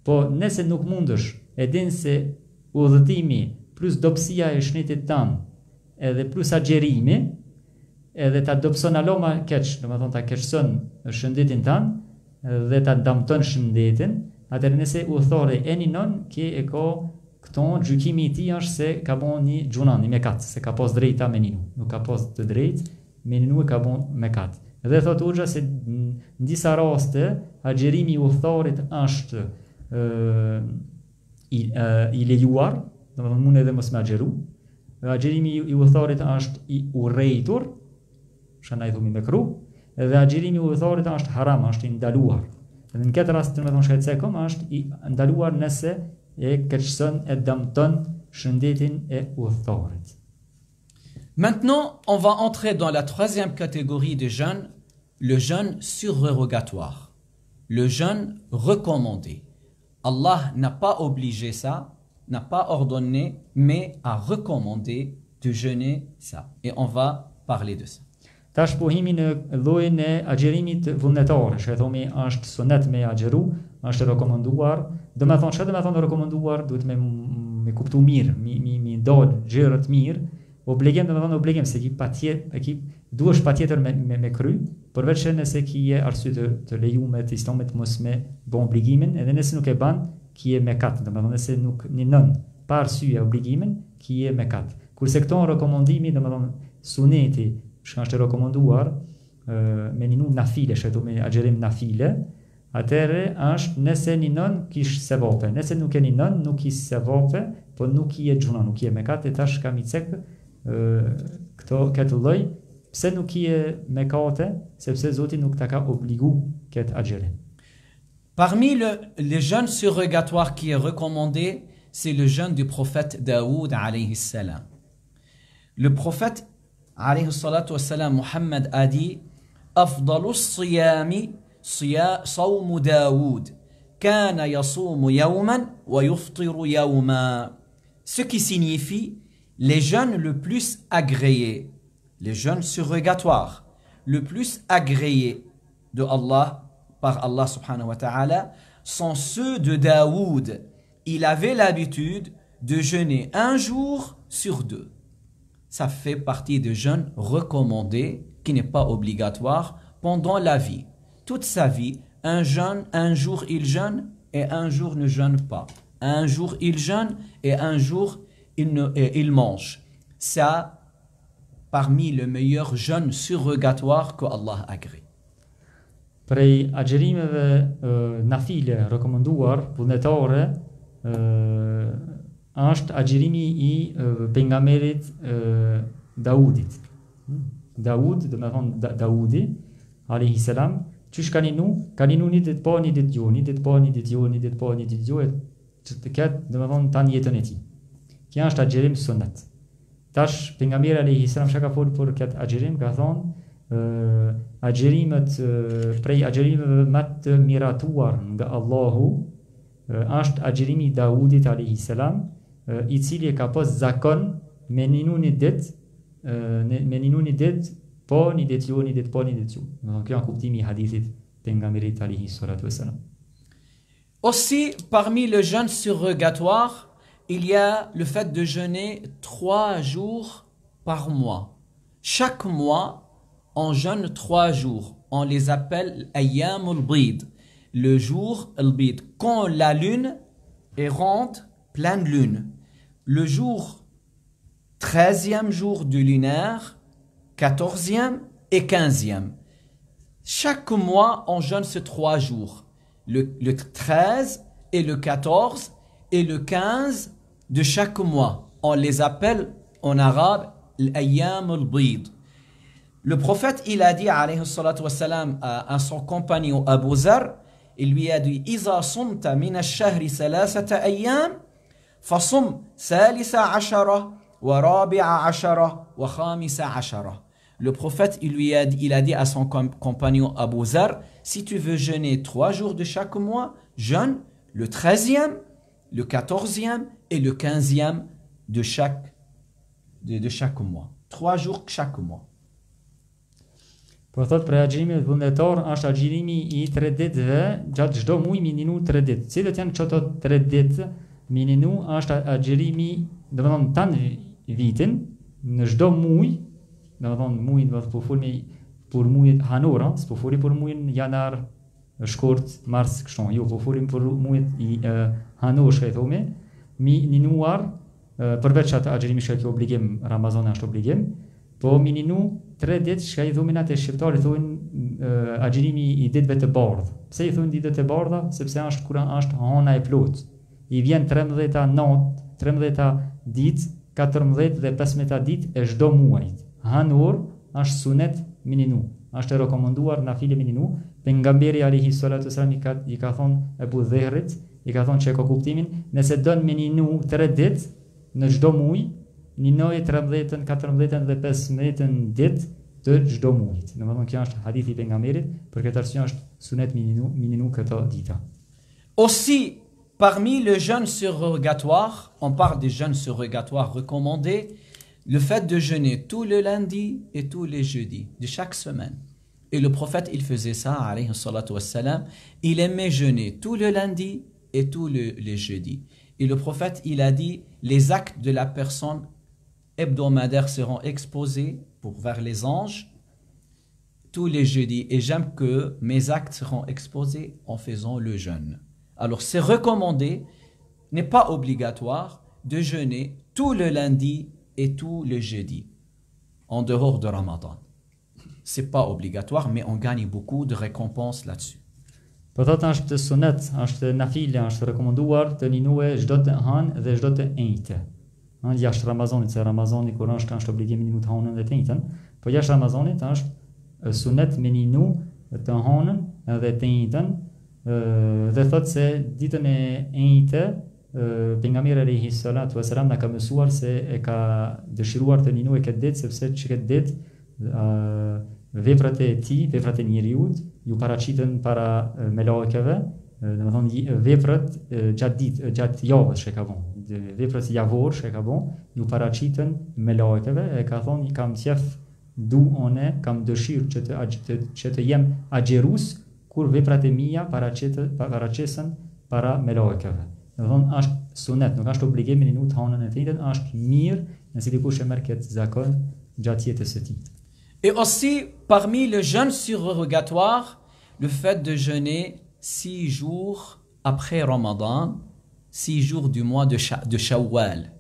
Po nëse nuk mundësh, e din se udhëtimi plus dobësia e shnetit tan, edhe plus agjerimi, edhe ta dobëson aloma keq, domethënë ta keqson shëndetin tan, dhe ta damton shëndetin, atëherë nëse udhëtori e ninon, ki e ka këton gjykimi I tij është se ka bën një gjunan, një mekat, se ka pas drejta me ninu, nuk ka pas të drejtë, me ninu e ka bën mekat. Dhe thot Hoxha se në disa raste agjerimi I udhëtorit është I lejuar, domethënë mund edhe mos me agjeru. Agjerimi I udhëtorit është I urrejtur, shana I thumi me kru, dhe agjerimi I udhëtorit është haram, është I ndaluar. Dhe në këtë rast domethënë shkajtsekom është I ndaluar nëse e keqson e dëmton shëndetin e udhëtorit. Maintenant, on va entrer dans la troisième catégorie de jeûne, le jeûne surrogatoire, le jeûne recommandé. Allah n'a pas obligé ça, n'a pas ordonné, mais a recommandé de jeûner ça. Et on va parler de ça. Tash po himi në llojin e agjerimit vullnetar, që e thomi është sunet me agjeru, është rekomanduar. Domethënë, çfarë domethënë rekomanduar, duhet me kuptu mirë, mi ndal gjërat mirë. Obligim domethënë obligim se duhesh patjetër me kry, përveç nëse kije arsye të lejuar të Islamit mos me bën obligimin, edhe nëse nuk e ban, kije mekat, domethënë nëse nuk ninon pa arsye obligimin, kije mekat. Kurse këto rekomandimi domethënë suneti që është rekomanduar me ninu nafile, shëtu me agjerim nafile, atëre është nëse ninon kish sevape, nëse nuk e ninon nuk kish sevape, po nuk I e gjuna, nuk I e mekat, e tash kam I cek këtë lloj, pse nuk I e mekate, sepse Zoti nuk ta ka obligu këtë agjerim. Parmi les jeûnes surrogatoires qui est recommandé, c'est le jeûne du prophète Daoud alayhi salam. Le prophète alayhi salatu wassalam, Muhammad a dit أفضل الصيام صوم داود كان يصوم يوما ويفطر يوما. Ce qui signifie les jeûnes le plus agréés, les jeûnes surrogatoires, le plus agréés de Allah, par Allah subhanahu wa ta'ala, sont ceux de Daoud. Il avait l'habitude de jeûner un jour sur deux. Ça fait partie des jeûnes recommandés, qui n'est pas obligatoire pendant la vie. Toute sa vie, un jour il jeûne et un jour ne jeûne pas. Un jour il jeûne et un jour il mange. Ça, parmi les meilleurs jeûnes surrogatoires que Allah agrée. Prej agjerimeve nafile rekomenduar vullnetare është agjerimi I pejgamberit Daudit. Daud, do me thonë Daudi, alayhi salam, tu kaninu ni dit po ni dit jo, ni dit po ni dit jo, ni dit po ni dit jo, të ketë domethënë tani jetën e tij. Kjo është agjerim sunnet. Tash pejgamberi alayhi salam shaka fol për këtë agjerim ka thonë agjerimet prej agjerimeve më të miratuar nga Allahu është agjerimi i Daudit alayhi salam, i cili ka pas zakon me ninu një ditë, po një ditë jo, një ditë po një ditë jo. Domethënë kjo është kuptimi i hadithit pejgamberit alayhi salatu wassalam. Aussi, parmi le jeûne surrogatoire, il y a le fait de jeûner 3 jours par mois. Chaque mois, on jeûne 3 jours. On les appelle Ayyam al-Bid, le jour al-Bid, quand la lune est ronde, pleine lune. Le jour 13e jour du lunaire, 14e et 15e. Chaque mois, on jeûne ces 3 jours. Le 13 et le 14 et le 15 de chaque mois. On les appelle en arabe l'Ayyam al-Bid. Le prophète, il a dit alayhi salatu wassalam à son compagnon Abu Zar, il lui a dit Iza sumta min ash-shahri salasata ayyam fasum salisa ashara wa rabi'a ashara wa khamisa ashara. Le prophète, il a dit à son compagnon Abu Zar, si tu veux jeûner 3 jours de chaque mois, jeûne le 13e, le 14e et le 15e de chaque mois. 3 jours chaque mois. Po thot për agjerimin vullnetar është agjerimi i 3 ditëve, gjatë çdo muaji mininu 3 ditë. Cilët janë këto 3 ditë mininu është agjerimi, domethënë tan vitin në çdo muaj. Domethënë muajin do të po folmi për muajin hanor, s'po foli për muajin janar, shkurt, mars, kështu. Jo, po folim për muajin i hanor, që thonë, mininuar përveç atë agjerimi që është obligim, Ramazani është obligim, po mininu 3 ditë që i thonë atë shqiptarë thonë agjerimi i ditëve të bardhë. Pse i thonë ditët e bardha? Sepse është kur është hana e plot. I vjen 13-a natë, 13-a ditë, 14 dhe 15-a ditë e çdo muaji. Hanor është sunet mininu, është e rekomenduar nafile mininu. Pejgamberi alayhi salatu wasallam i ka thonë Ebu Dherrit, i ka thonë që ka kuptimin, nëse don mininu 3 ditë në çdo muaj, ninoj 13-ën, 14-ën dhe 15-ën ditë të çdo muajit. Domethënë kjo është hadithi i pejgamberit, për këtë arsye është sunet mininu këto dita. Aussi, parmi le jeûne surrogatoire, on parle des jeûnes surrogatoires recommandés, le fait de jeûner tout le lundi et tous les jeudis de chaque semaine. Et le prophète, il faisait ça, alayhi salatu wassalam. Il aimait jeûner tout le lundi et tous les jeudis. Et le prophète, il a dit, les actes de la personne hebdomadaires seront exposés vers les anges tous les jeudis. Et j'aime que mes actes seront exposés en faisant le jeûne. Alors c'est recommandé, n'est pas obligatoire de jeûner tout le lundi et tout le jeudi, en dehors de Ramadan. C'est pas obligatoire, mais on gagne beaucoup de récompenses là-dessus. Po thot është sunet, është nafile, është rekomenduar të ninue çdo të hanë dhe çdo të enjte. Jashtë Ramazanit, se Ramazani kur është obligimi ninu të hanën dhe të enjten, po jashtë Ramazanit është sunet me ninu të hanën dhe të enjten, dhe thot se ditën e enjte pejgamberi alayhi salatu wasalam na ka mësuar se e ka dëshiruar të ninojë këtë ditë sepse këtë ditë veprat e tij, veprat e njeriut ju paraqiten para melekëve, domethënë veprat gjatë javës që ka bën, veprat javor që ka bën ju paraqiten melekëve, e ka thonë kam qef kam dëshirë që të jem agjerus kur veprat e mia paraqesen para melekëve. Domethënë është sunet, nuk është obligim në minut hanën e tjetër, është mirë nëse dikush e merr këtë zakon gjatë jetës së tij. Et aussi, parmi le jeûne surrogatoire, le fait de jeûner 6 jours après Ramadan, 6 jours du mois de Shawwal.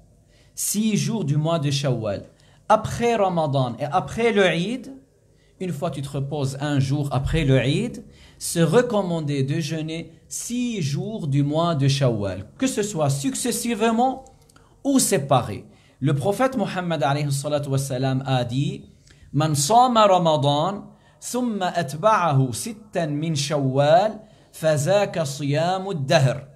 6 jours du mois de Shawwal. Après Ramadan et après le Eid, une fois tu te reposes un jour après le Eid, se recommander de jeûner 6 jours du mois de Shawwal, que ce soit successivement ou séparés. Le prophète Mohammed alayhi salatu wassalam a dit Man sama Ramadan ثم أتبعه ستا من شوال فذاك صيام الدهر.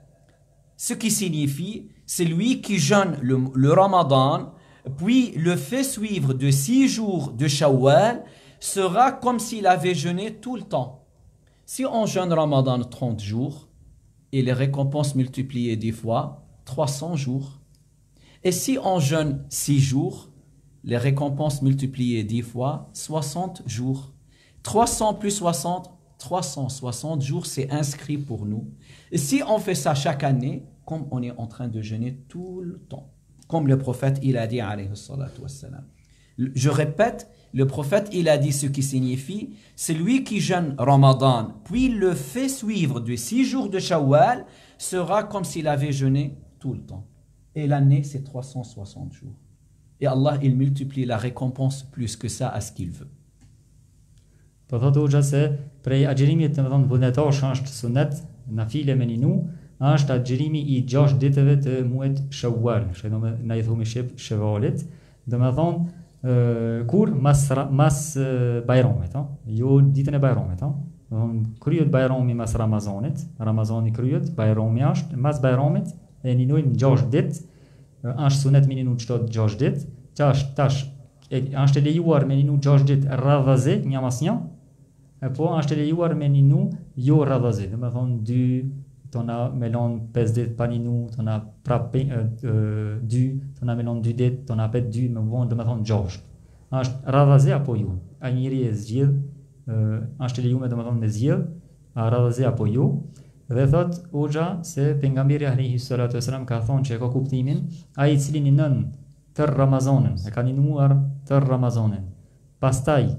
Ce qui signifie, celui qui jeûne le Ramadan, puis le fait suivre de 6 jours de Shawwal, sera comme s'il avait jeûné tout le temps. Si on jeûne Ramadan 30 jours, et les récompenses multipliées 10 fois, 300 jours. Et si on jeûne 6 jours, les récompenses multipliées 10 fois, 60 jours. 300 plus 60, 360 jours, c'est inscrit pour nous. Et si on fait ça chaque année, comme on est en train de jeûner tout le temps, comme le prophète, il a dit, alayhi salatu wassalam. Je répète, le prophète, il a dit ce qui signifie, celui qui jeûne Ramadan, puis le fait suivre de 6 jours de Shawwal, sera comme s'il avait jeûné tout le temps. Et l'année, c'est 360 jours. Et Allah, il multiplie la récompense plus que ça à ce qu'il veut. Po thotë hoxha se prej agjerimit të më thonë vullnetar është sunet, nafile me ninu, është agjerimi i 6 ditëve të muajit Shawwal, që na i thumi Shevalit, do më thonë kur mas Bajramit, jo ditën e Bajramit, do thonë kryet Bajrami mas Ramazanit, Ramazani kryet, Bajrami është mas Bajramit e ninojmë 6 ditë, është sunet me ninu çdo 6 ditë, tash është e lejuar me ninu 6 ditë radhazi, një mas një. Po është e lejuar me ninu jo radhazi, do të thonë 2 tona melon 5 ditë pa ninu, tona prap 2, tona melon 2 ditë, tona 2 me vonë, do të thonë 6. Është radhazi apo jo? Ai njëri e zgjidh, është e lejuar do të thonë me zgjidh, a radhazi apo jo? Dhe thot hoxha se pejgamberi alayhi salatu wasalam ka thonë që ka kuptimin, ai i cili ninon tër Ramazanin, e ka ninuar tër Ramazanin. Pastaj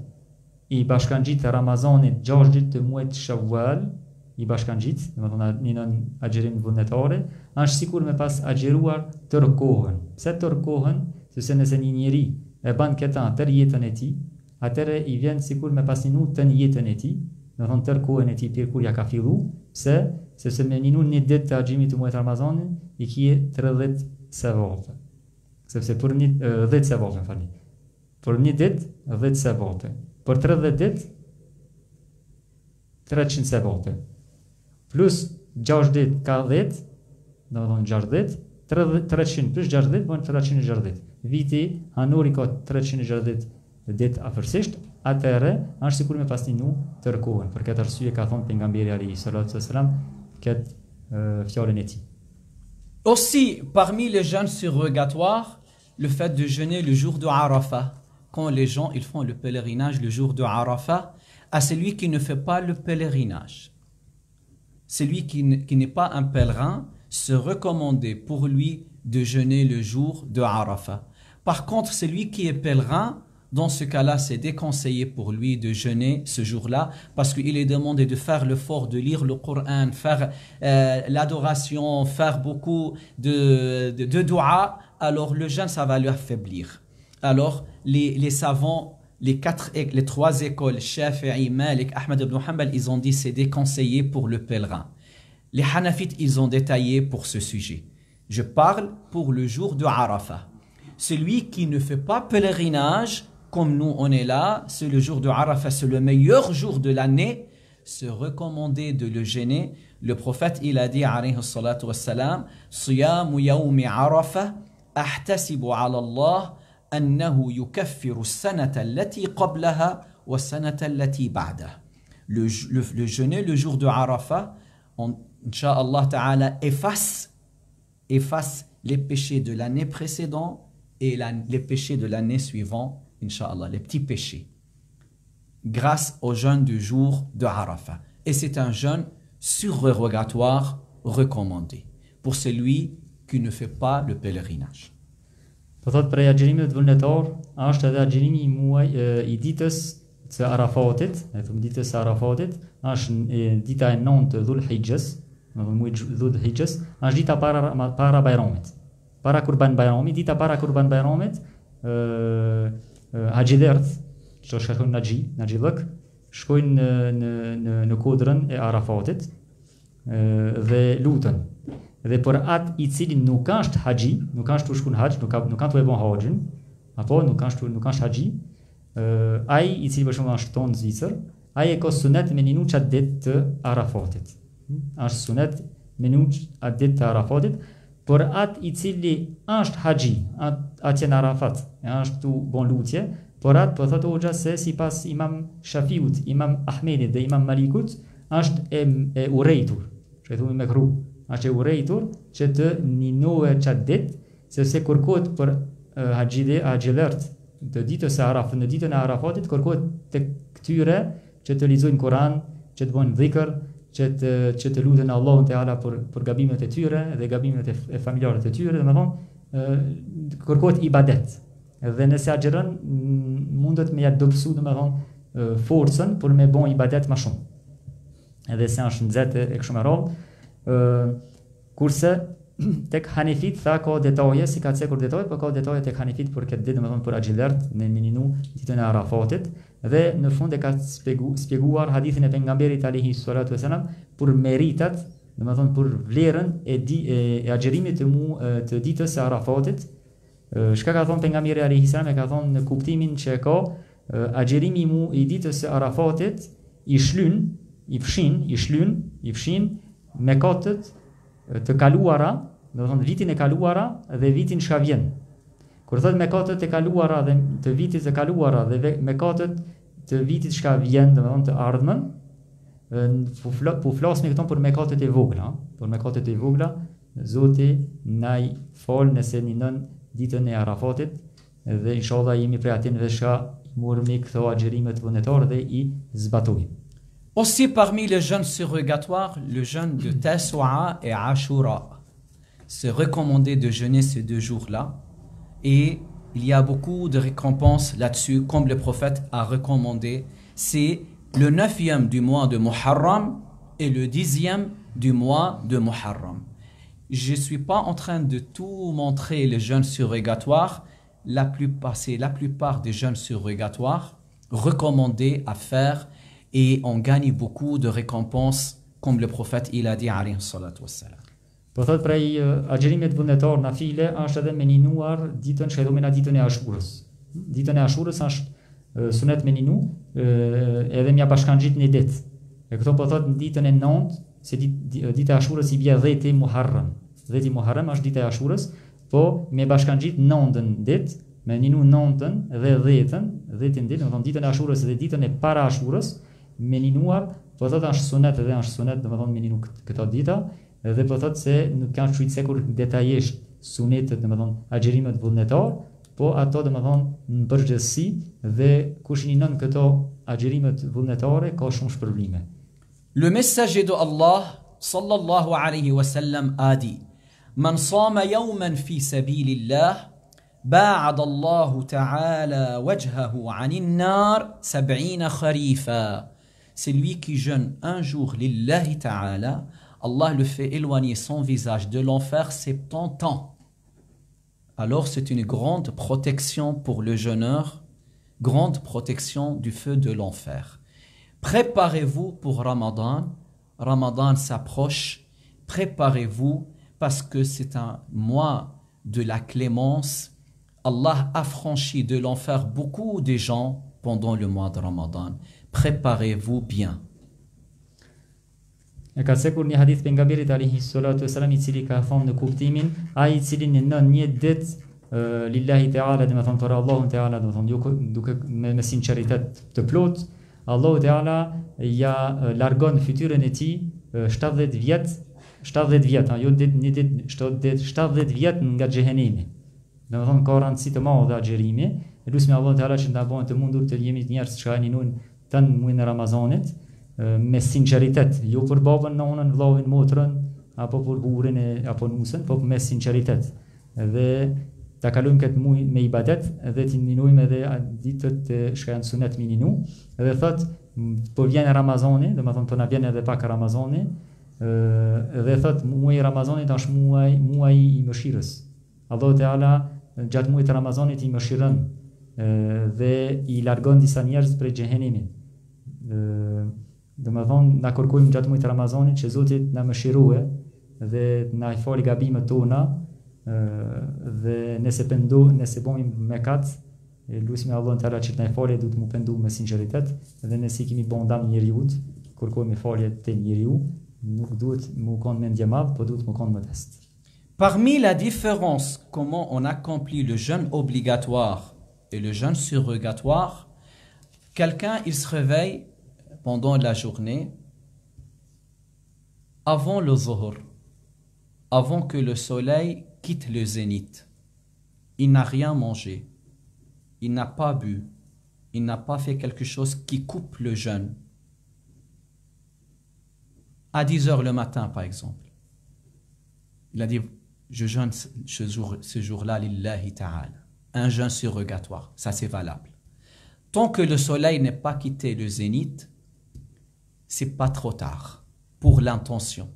i bashkangjit Ramazanit 6 ditë të muajit Shawwal, i bashkangjit, do të thonë ninon agjerim vullnetare, është sikur me pas agjeruar tër kohën. Pse tër kohën? Sepse nëse një njeri e ban këta tër jetën e tij, atëre i vjen sikur me pas ninu tën jetën e tij, do të thonë tër kohën e tij për kur ja ka fillu, pse? Sepse me ninu një ditë të agjerimit të muajit Ramazanit i kje 30 sevape. Sepse për një 10 sevape, falni. Për një ditë 10 sevape. Për 30 ditë 300 sevape. Plus 6 ditë ka 10, do të thonë 60, 300 plus 60 bën 360. Viti anori ka 360 ditë afërsisht, atëherë është sikur me pas ninu tër kohën. Për këtë arsye ka thonë pejgamberi alayhi salatu wasalam këtë fjalën e tij. Aussi, parmi les jeûnes surrogatoires, le fait de jeûner le jour de Arafat, quand les gens ils font le pèlerinage le jour de Arafat, à celui qui ne fait pas le pèlerinage. Celui qui n'est pas un pèlerin, se recommandait pour lui de jeûner le jour de Arafat. Par contre, celui qui est pèlerin, dans ce cas-là, c'est déconseillé pour lui de jeûner ce jour-là parce qu'il est demandé de faire l'effort de lire le Coran, faire l'adoration, faire beaucoup de dua. Alors le jeûne, ça va lui affaiblir. Alors les savants, les 3 écoles, Shafi'i, Malik, Ahmad ibn Hanbal, ils ont dit c'est déconseillé pour le pèlerin. Les Hanafites, ils ont détaillé pour ce sujet. Je parle pour le jour de Arafat. Celui qui ne fait pas pèlerinage, comme nous on est là, c'est le jour de Arafat, c'est le meilleur jour de l'année, se recommander de le jeûner. Le prophète, il a dit, alayhi salatu wassalam, Siyamu yawmi Arafat, ahtasibu ala Allah, annahu yukaffiru sanata allati qablaha wa sanata allati ba'daha. Le jeûner le jour de Arafat, Inch'Allah ta'ala, efface les péchés de l'année précédente et les péchés de l'année suivante, Inch'Allah, les petits péchés, grâce au jeûne du jour de Arafat. Et c'est un jeûne surrogatoire recommandé pour celui qui ne fait pas le pèlerinage. Po thot prej agjerimit vullnetar, është edhe agjerimi i ditës së Arafatit, e thëmë ditës së Arafatit, është dita e 9 të Dhul Hijjës, në muaj Dhul Hijjës, është dita para Bajramit. Para Kurban Bajramit, dita para Kurban Bajramit, haxhidert, që shkojnë në Gjidhëk, shkojnë në kodrën e Arafatit dhe lutën. Dhe për atë i cili nuk është haxhi, nuk është të shkon haxh, nuk kanë të e bon haxhin, apo nuk është haxhi, ai I cili për shembull është tonë në Zvicër, ai e ka sunet me ninu çat ditë të Arafatit. Është sunet me ninu atë ditë të Arafatit, por atë I cili është haxhi, atje në Arafat, është tu bon lutje, por atë po thotë hoxha se sipas Imam Shafiut, Imam Ahmedit dhe Imam Malikut është e urrejtur, që thumi me kru, është e urrejtur që të ninohet çat ditë, sepse kërkohet për haxhilert të ditës së Arafat, në ditën e Arafatit kërkohet të këtyre që të lexojnë Kur'an, që të bëjnë dhikr, që të lutën Allahun Teala për gabimet e tyre dhe gabimet e familjarëve të tyre, domethënë kërkohet ibadet. Dhe nëse agjeron mundet me ja dobësu domethënë forcën për me bën ibadet më shumë. Edhe se është nxehtë e kështu me radhë. Kurse tek Hanefit tha ka detaje, si ka cekur detaje, por ka detaje tek Hanefit për këtë ditë, domethënë për axhilert me meninu ditën e Arafatit, dhe në fund e ka shpjeguar hadithin e pejgamberit alayhi salatu wasalam për meritat, domethënë për vlerën e agjerimit të ditës së Arafatit. Shka ka thonë pejgamberi alayhi salam, e ka thonë në kuptimin që ka agjerimi I ditës së Arafatit I fshin mëkatet të kaluara, do të thonë vitin e kaluara dhe vitin që vjen. Kur thotë mëkatet e kaluara dhe të vitit të kaluara dhe mëkatet të vitit që vjen, do të thonë të ardhmen, po flasim këton për mëkatet e vogla, Zoti na I fal nëse ninën ditën e Arafatit dhe inshallah jemi prej atyre që morëmi këto agjerimet vullnetare dhe I zbatojmë. Aussi parmi les jeûnes surrogatoires, le jeûne de Tasu'a et Ashura. C'est recommandé de jeûner ces 2 jours-là. Et il y a beaucoup de récompenses là-dessus, comme le prophète a recommandé. C'est le 9e du mois de Muharram et le 10e du mois de Muharram. Je ne suis pas en train de tout montrer les jeûnes surrogatoires. C'est la plupart des jeûnes surrogatoires recommandés à faire. Et on gagne beaucoup de récompenses, comme le prophète il a dit alayhi salatu wassalam. Po thot prej agjerimet vullnetar nafile është edhe me ninuar ditën që thonë ditën e Ashurës. Ditën e Ashurës është sunet me ninu, edhe mja bashkangjit një ditë. E këto po thot ditën e 9, se dita e Ashurës I bie 10 Muharram. 10 Muharram është dita e Ashurës, po me bashkangjit 9-ën ditë, me ninu 9-ën dhe 10-ën ditë, domethënë ditën e Ashurës dhe ditën e para Ashurës. Me ninuar, po thot është sunet, domethënë me ninu këto dita, dhe po thot se nuk kanë shujtsekur detajisht sunetet, domethënë agjerimet vullnetar, po ato domethënë në përgjithësi dhe kush ninon këto agjerimet vullnetare ka shumë shpërblime. Le messager de Allah sallallahu alayhi wa sallam a dit: Man sama yawman fi sabilillah باعد الله تعالى وجهه عن النار 70 خريفا. C'est lui qui jeûne un jour lillahi ta'ala, Allah le fait éloigner son visage de l'enfer 70 ans. Alors c'est une grande protection pour le jeûneur, grande protection du feu de l'enfer. Préparez-vous pour Ramadan. Ramadan s'approche. Préparez-vous parce que c'est un mois de la clémence. Allah a franchi de l'enfer beaucoup de gens pendant le mois de Ramadan. Préparez-vous bien. E ka sekur një hadith pejgamberit alayhi salatu wasalam I cili ka thonë në kuptimin ai I cili në një ditë lillahi ta'ala, dhe me thonë për Allahun Teala, dhe me thonë duke me sinceritet të plot, Allahu Teala ja largon fytyrën e tij 70 vjet, jo një ditë, 70 vjet nga xhehenemi. Dhe me thonë ka rëndësi të madhe agjerimi, e lutem Allahu Teala që na bëjë të mundur të jemi njerëz që ninojnë tën muajin e Ramazanit me sinceritet, jo për babën, nonën, vllavin, motrën, apo për burrin apo nusën, po me sinceritet. Dhe ta kalojmë këtë muaj me ibadet dhe të ninojmë edhe ditët që janë sunet me ninu. Dhe thot po vjen Ramazani, domethënë po na vjen edhe pak Ramazani, dhe thot muaji I Ramazanit është muaji I mëshirës. Allahu Teala gjatë muajit të Ramazanit I mëshiron dhe I largon disa njerëz prej xhehenimit. Domethënë na kërkojmë gjatë muajit të Ramazanit që Zoti na mëshirojë dhe na I falë gabimet tona, dhe nëse bëjmë mëkat Lusmi Allahun Teala që të na falë duhet mu pendu me sinqeritet dhe nëse kemi bën dëm njeriut, kërkojmë falje te njeriu, nuk duhet mu kon mendje madh, po duhet mu kon modest. Parmi la différence comment on accomplit le jeûne obligatoire et le jeûne surrogatoire, quelqu'un il se réveille pendant la journée avant le zuhr, avant que le soleil quitte le zénith. Il n'a rien mangé, il n'a pas bu, il n'a pas fait quelque chose qui coupe le jeûne. À 10 heures le matin, par exemple, il a dit, je jeûne ce jour-là, lillahi ta'ala. Un jeûne surrogatoire, ça c'est valable. Tant que le soleil n'est pas quitté le zénith, c'est pas trop tard pour l'intention.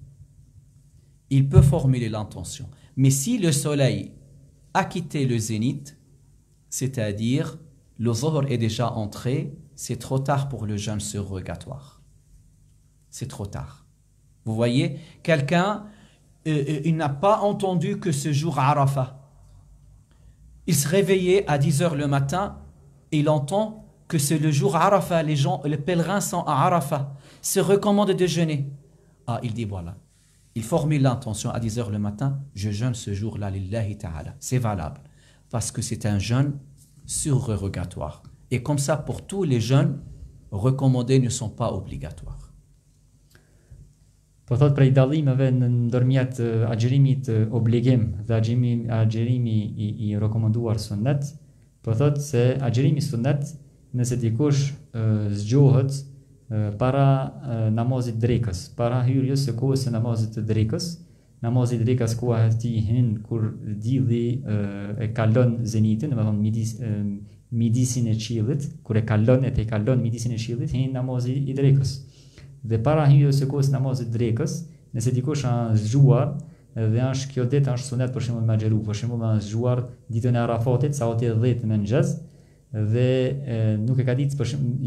Il peut formuler l'intention. Mais si le soleil a quitté le zénith, c'est-à-dire le zuhr est déjà entré, c'est trop tard pour le jeûne surrogatoire. C'est trop tard. Vous voyez, quelqu'un, il n'a pas entendu que ce jour Arafat. Il se réveillait à 10 heures le matin et il entend que c'est le jour Arafat. Les pèlerins sont à Arafat. Se recommande de jeûner. Ah, il dit voilà. Il formule l'intention à 10 heures le matin. Je jeûne ce jour-là, lillahi ta'ala. C'est valable. Parce que c'est un jeûne surrogatoire. Et comme ça, pour tous les jeûnes, recommandés ne sont pas obligatoires. Po thot prej dallimeve ndërmjet agjerimit obligim dhe agjerimi i rekomanduar sunnet, po thot se agjerimi sunnet nëse dikush zgjohet para namazit drekës, para hyrjes së kohës së namazit të drekës. Namazi i drekës koha e tij hin kur dielli e kalon zenitin, domethënë midisin e qiellit, kur e kalon midisin e qiellit, hin namazi i drekës. Dhe para hyrjes së kohës namazit drekës, nëse dikush është zgjuar dhe është kjo ditë është sunet për shembull me xheru, për shembull me zgjuar ditën e Arafatit, sa oti 10 me nxez, dhe nuk e ka ditë për shembull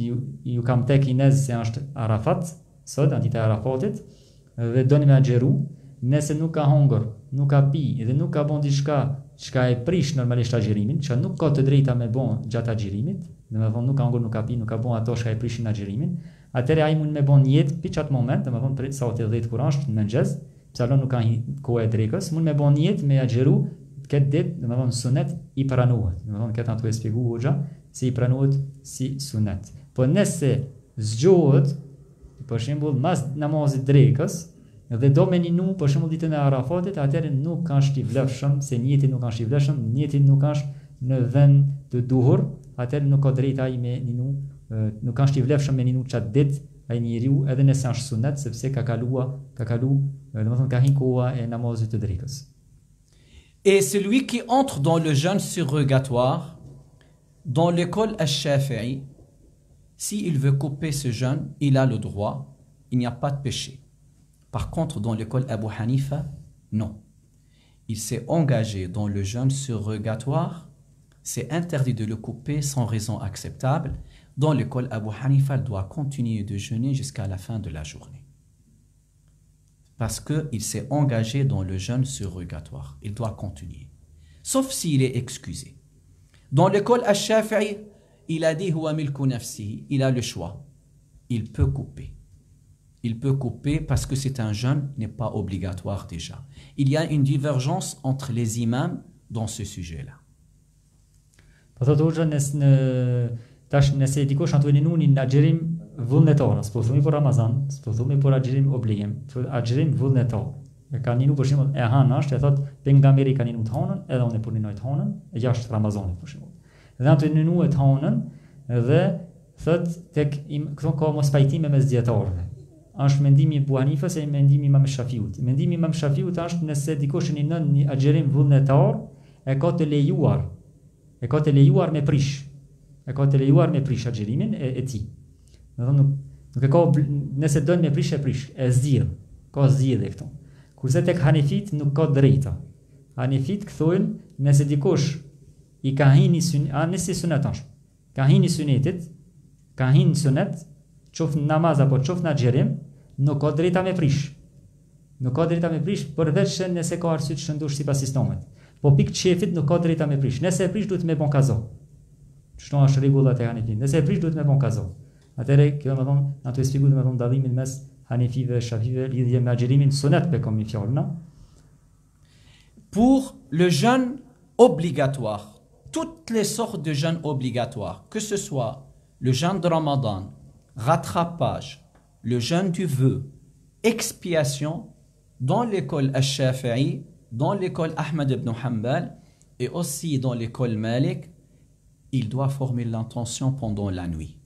ju kam tek inez se është Arafat, sot dita e Arafatit, dhe doni me xheru, nëse nuk ka hongër, nuk ka pi dhe nuk ka bën diçka çka e prish normalisht agjerimin, që nuk ka të drejta me bën gjatë agjerimit, domethënë nuk ka hongër, nuk ka pi, nuk ka bën ato çka e prishin agjerimin. Atëre ai mund me bën jetë pi çat moment, domethënë prit sa oti 10 kur është në mëngjes, psalon nuk ka kohë e drekës, mund me bën jetë me agjeru këtë ditë, domethënë sunet i pranohet. Domethënë këtë ato e shpjegoj hoxha se i pranohet si sunet. Po nëse zgjohet, për shembull mas namazit drekës, dhe do me ninu për shembull ditën e Arafatit, atëherë nuk është i vlefshëm, se njëti nuk është i vlefshëm, njëti nuk është në vend të duhur, atëherë nuk ka drejt ai me ninu, nuk është i vlefshëm me ninu çat ditë ai njeriu, edhe nëse është sunet, sepse ka kalu, domethënë ka hin koha e namazit të drekës. Et celui qui entre dans le jeûne surrogatoire, dans l'école al-Shafi'i, s'il veut couper ce jeûne, il a le droit, il n'y a pas de péché. Par contre, dans l'école Abu Hanifa, non. Il s'est engagé dans le jeûne surrogatoire, c'est interdit de le couper sans raison acceptable. Dans l'école Abu Hanifa, il doit continuer de jeûner jusqu'à la fin de la journée. Parce qu'il s'est engagé dans le jeûne surrogatoire. Il doit continuer. Sauf s'il est excusé. Dans l'école al-Shafi'i, il a dit huwa milku nafsihi, il a le choix. Il peut couper. Il peut couper parce que c'est un jeûne, n'est pas obligatoire déjà. Il y a une divergence entre les imams dans ce sujet-là. Tash nëse dikush ato ninuni në agjerim vullnetar, s'po themi për Ramazan, s'po themi për agjerim obligim, agjerim vullnetar. E ka ninu për shembull e han është, e thot pejgamberi ka ninu të hanën, edhe unë po ninoj të hanën, e jashtë Ramazanit për shembull. Dhe ato ninu të hanën dhe thot tek këto ka mos pajtime mes dietarëve. Është mendimi i Abu Hanifës e mendimi i Imam Shafiut. Mendimi i Imam Shafiut është nëse dikush ninon një agjerim vullnetar, e ka të lejuar me prish. E ka të lejuar me prish agjerimin e tij. Nuk e ka nëse don me prish e prish, e zgjidh. Ka zgjidhje këtu. Kurse tek Hanefit nuk ka drejta. Hanefit thonë nëse dikush i ka hini nëse sunet është. Ka hini sunetit, ka hini sunet, qoftë në namaz apo qoftë në agjerim, nuk ka drejta me prish. Nuk ka drejta me prish përveç nëse ka arsye të shëndosh sipas Islamit. Po pikë çefit nuk ka drejta me prish. Nëse e prish duhet me bon kazo. Çdo është rregullat e Hanefit. Nëse e prish duhet me bon kazo. Atëherë kjo më thon, na të shpjegoj më thon dallimin mes Hanefive, Shafive lidhje me agjerimin sunet pe komi fjalë, Pour le jeûne obligatoire, toutes les sortes de jeûnes obligatoires, que ce soit le jeûne de Ramadan, rattrapage, le jeûne du vœu, expiation, dans l'école Al-Shafi'i, dans l'école Ahmad ibn Hanbal et aussi dans l'école Malik, il doit former l'intention pendant la nuit.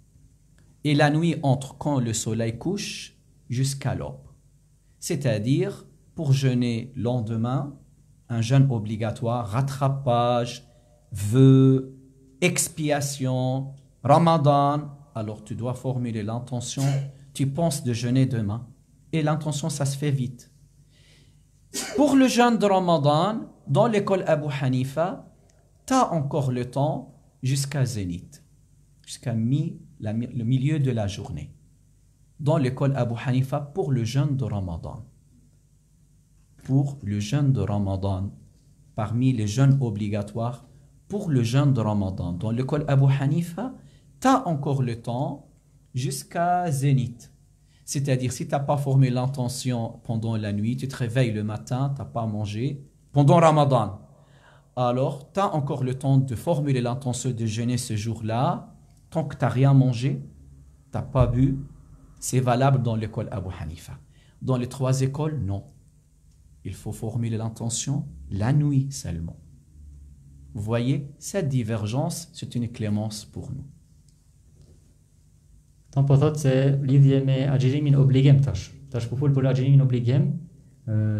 Et la nuit entre quand le soleil couche jusqu'à l'aube. C'est-à-dire, pour jeûner lendemain, un jeûne obligatoire, rattrapage, vœu, expiation, Ramadan, alors tu dois formuler l'intention, tu penses de jeûner demain, et l'intention ça se fait vite. Pour le jeûne de Ramadan, dans l'école Abu Hanifa, tu as encore le temps jusqu'à Zénith, jusqu'à le milieu de la journée. Dans l'école Abu Hanifa, pour le jeûne de Ramadan. Pour le jeûne de Ramadan, parmi les jeûnes obligatoires, pour le jeûne de Ramadan, dans l'école Abu Hanifa, tu as encore le temps jusqu'à Zénith. C'est-à-dire, si tu n'as pas formé l'intention pendant la nuit, tu te réveilles le matin, tu n'as pas mangé, pendant Ramadan, alors tu as encore le temps de formuler l'intention de jeûner ce jour-là, tant que tu n'as rien mangé, tu n'as pas bu, c'est valable dans l'école Abu Hanifa. Dans les trois écoles, non. Il faut formuler l'intention la nuit seulement. Vous voyez, cette divergence, c'est une clémence pour nous. Ton po thotë se lidhje me agjerimin obligim tash. Tash po fol për agjerimin obligim,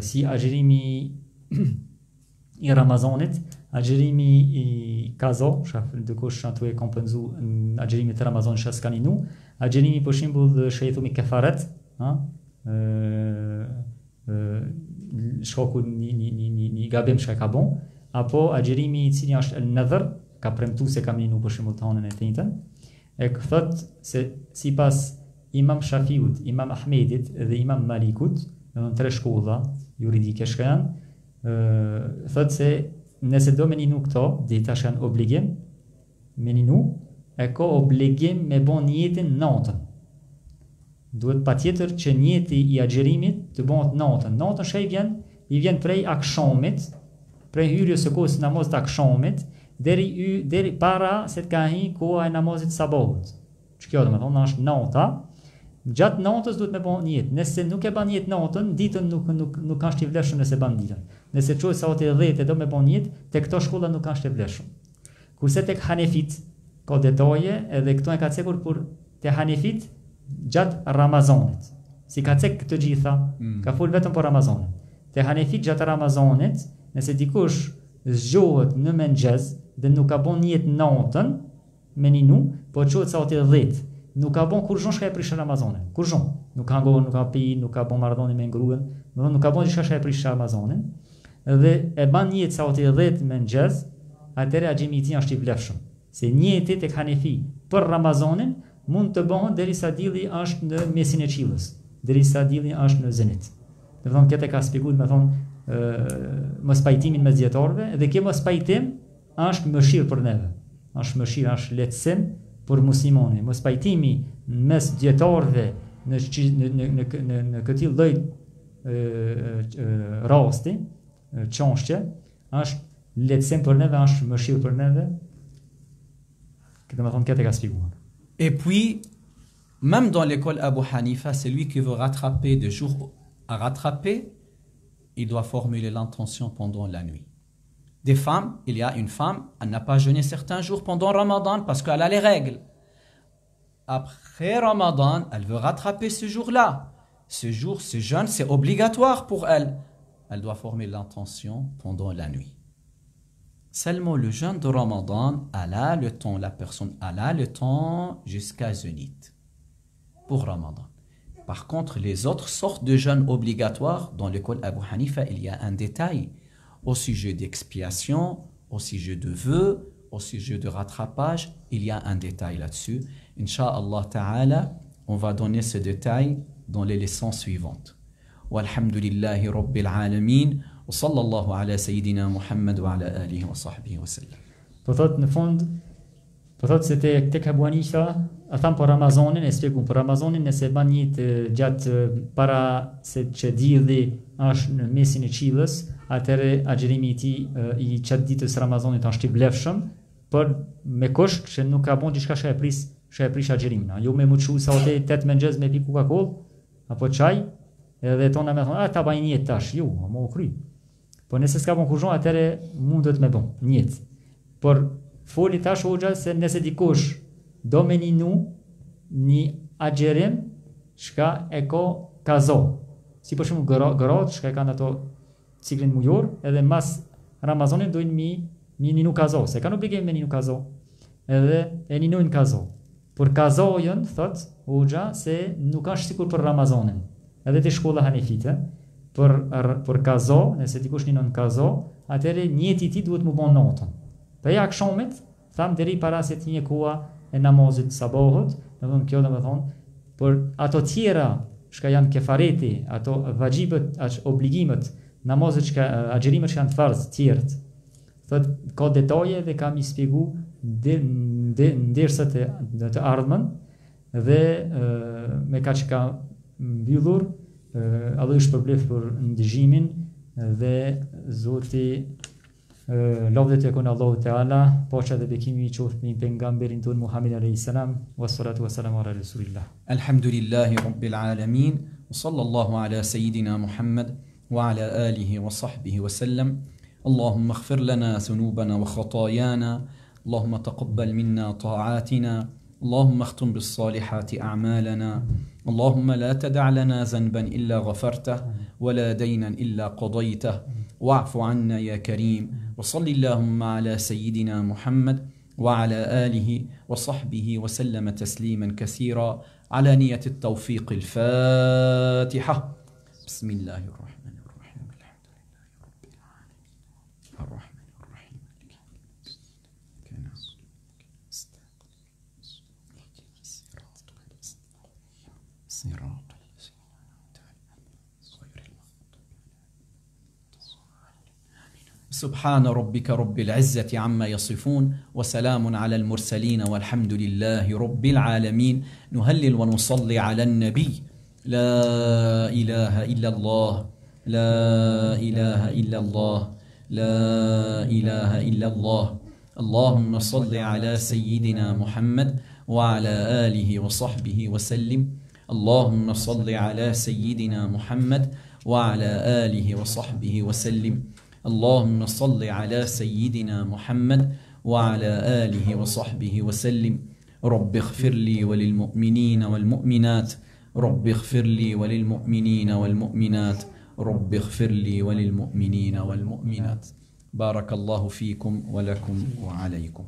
si agjerimi i Ramazanit, agjerimi i kazo, dikush aty e kompenzu agjerimin të Ramazanit që s'ka ninu, agjerimi për shembull që i thumi kefaret, shkoku një gabim që ka bon, apo agjerimi i cili është el-nadhr, ka premtu se kam ninu për shembull të hanën e tinten. E thot se sipas Imam Shafiut, Imam Ahmedit dhe Imam Malikut, në tre shkolla juridike që janë, thot se nëse do me ninu këto, dhe tash janë obligim, me ninu, e ka obligim me bon njetin natën. Duhet pa tjetër që njeti i agjerimit të bon natën. Natën që i vjen prej akshamit, prej hyrjes së kohës namaz të akshamit, deri para se të ka hi koha e namazit sabahut. Që kjo dhe me thonë është nata, gjatë natës duhet me ban njetë. Nëse nuk e ban njetë natën, ditën nuk kanë shti vleshëm nëse ban ditën. Nëse qojë sa ote 10 e do me ban njetë, te këto shkolla nuk kanë shti vleshëm. Kurse tek Hanefit, ka detaje edhe këto e ka cekur për te Hanefit gjatë Ramazanit. Si ka cek këtë gjitha, ka full vetëm për Ramazanit. Te Hanefit gjatë Ramazanit, nëse dikush zgjohet në mëngjes dhe nuk ka bon njetë natën me ninu, po qohet sa ote 10. Nuk ka bon kur zhon shka e prish Ramazanin. Kur zhon. Nuk ka ngohën, nuk ka pi, nuk ka bon marrëdhënie me ngruën, nuk ka bon diçka shka e prish Ramazanin. Dhe e ban njetë sa ote 10 mëngjes, atëre agjimi i tij është i vlefshëm. Se njeti tek Hanefi për Ramazanin mund të bëhen derisa dielli është në mesin e qiellës, derisa dielli është në zenit. Do të thonë këtë ka shpjeguar, më thonë mos pajtimin mes dietarëve, dhe kjo mos pajtim është mëshirë për neve. Është mëshirë, është lehtësim për muslimani. Mos pajtimi mes dietarëve në këtë lloj rasti, çështje, është lehtësim për neve, është mëshirë për neve. Këtë më thonë këtë ka shpjeguar. Et puis, même dans l'école Abu Hanifa, celui qui veut rattraper de jour à rattraper, il doit formuler l'intention pendant la nuit. Des femmes, il y a une femme, elle n'a pas jeûné certains jours pendant Ramadan parce qu'elle a les règles. Après Ramadan, elle veut rattraper ce jour-là. Ce jour, ce jeûne, c'est obligatoire pour elle. Elle doit former l'intention pendant la nuit. Seulement le jeûne de Ramadan, elle a le temps, la personne, elle a le temps jusqu'à Zénith pour Ramadan. Par contre, les autres sortes de jeûnes obligatoires, dans l'école Abu Hanifa, il y a un détail au sujet d'expiation, au sujet de vœux, au sujet de rattrapage. Il y a un détail là-dessus. Inch'Allah ta'ala, on va donner ce détail dans les leçons suivantes. Walhamdulillahi Rabbil Alamin. وصلى الله على سيدنا محمد وعلى آله وصحبه وسلم. Po thot në fund Po thotë se tek Abu Hanifa, a tham për Ramazanin, e shpjegoj për Ramazanin nëse ban një gjatë para se që dielli është në mesin e qiellës, atëherë agjerimi i tij i çat ditës Ramazanit është i vlefshëm, por me kusht që nuk ka bën diçka që e prish agjerimin. Jo me muçu sa ose 8 mëngjes me pi Coca-Cola apo çaj, edhe tona me thonë, ta bajnë një tash, jo, më u kry. Po nëse s'ka bën kurrë, atëherë mundet me bën një. Por foli tash hoxha se nëse dikush do me një agjerim çka e ka kazo. Si për shembull gërat çka kanë ato ciklin mujor, edhe mas Ramazanit dojnë mi ninu kazo, se kanë obligim me ninu kazo. Edhe e ninojnë kazo. Por kazojën, thot hoxha, se nuk është sikur për Ramazanin. Edhe te shkolla hanefite, për kazo, nëse dikush ninon kazo, atëherë njëti i tij duhet mu bën natën. Për akşamit, tham deri para se të një koha e namazit sabahut, domethënë kjo domethënë, por ato tjera që janë kefareti, ato vajibet, obligimet, namazet që agjerimet që janë farz tjerët. Thot ka detaje dhe kam i shpjegu ndersat e të ardhmen dhe me ka që ka mbyllur, Allah ju shpërblef për ndëgjimin dhe Zoti lavdet e kon Allahu Teala, paqja dhe bekimi i qoftë me pejgamberin ton Muhammed alayhis salam, wassalatu wassalamu ala rasulillah. Alhamdulillahi rabbil alamin, wa sallallahu ala sayyidina Muhammad wa ala alihi wa sahbihi wa sallam. اللهم اغفر لنا ذنوبنا وخطايانا، اللهم تقبل منا طاعاتنا، اللهم اختم بالصالحات أعمالنا، اللهم لا تدع لنا ذنبا إلا غفرته ولا دينا إلا قضيته، واعف عنا يا كريم، وصل اللهم على سيدنا محمد وعلى آله وصحبه وسلم تسليما كثيرا على نية التوفيق. الفاتحة. بسم الله الرحمن الرحيم، الحمد لله رب العالمين، الرحمن الرحيم، مالك يوم الدين، صراط سبحان ربك رب العزة عما يصفون، وسلام على المرسلين، والحمد لله رب العالمين. نهلل ونصلي على النبي. لا إله إلا الله، لا إله إلا الله، لا إله إلا الله. اللهم صل على سيدنا محمد وعلى آله وصحبه وسلم. اللهم صل على سيدنا محمد وعلى آله وصحبه وسلم. اللهم صل على سيدنا محمد وعلى آله وصحبه وسلم. رب اغفر لي وللمؤمنين والمؤمنات، رب اغفر لي وللمؤمنين والمؤمنات، رب اغفر لي وللمؤمنين والمؤمنات. بارك الله فيكم ولكم وعليكم.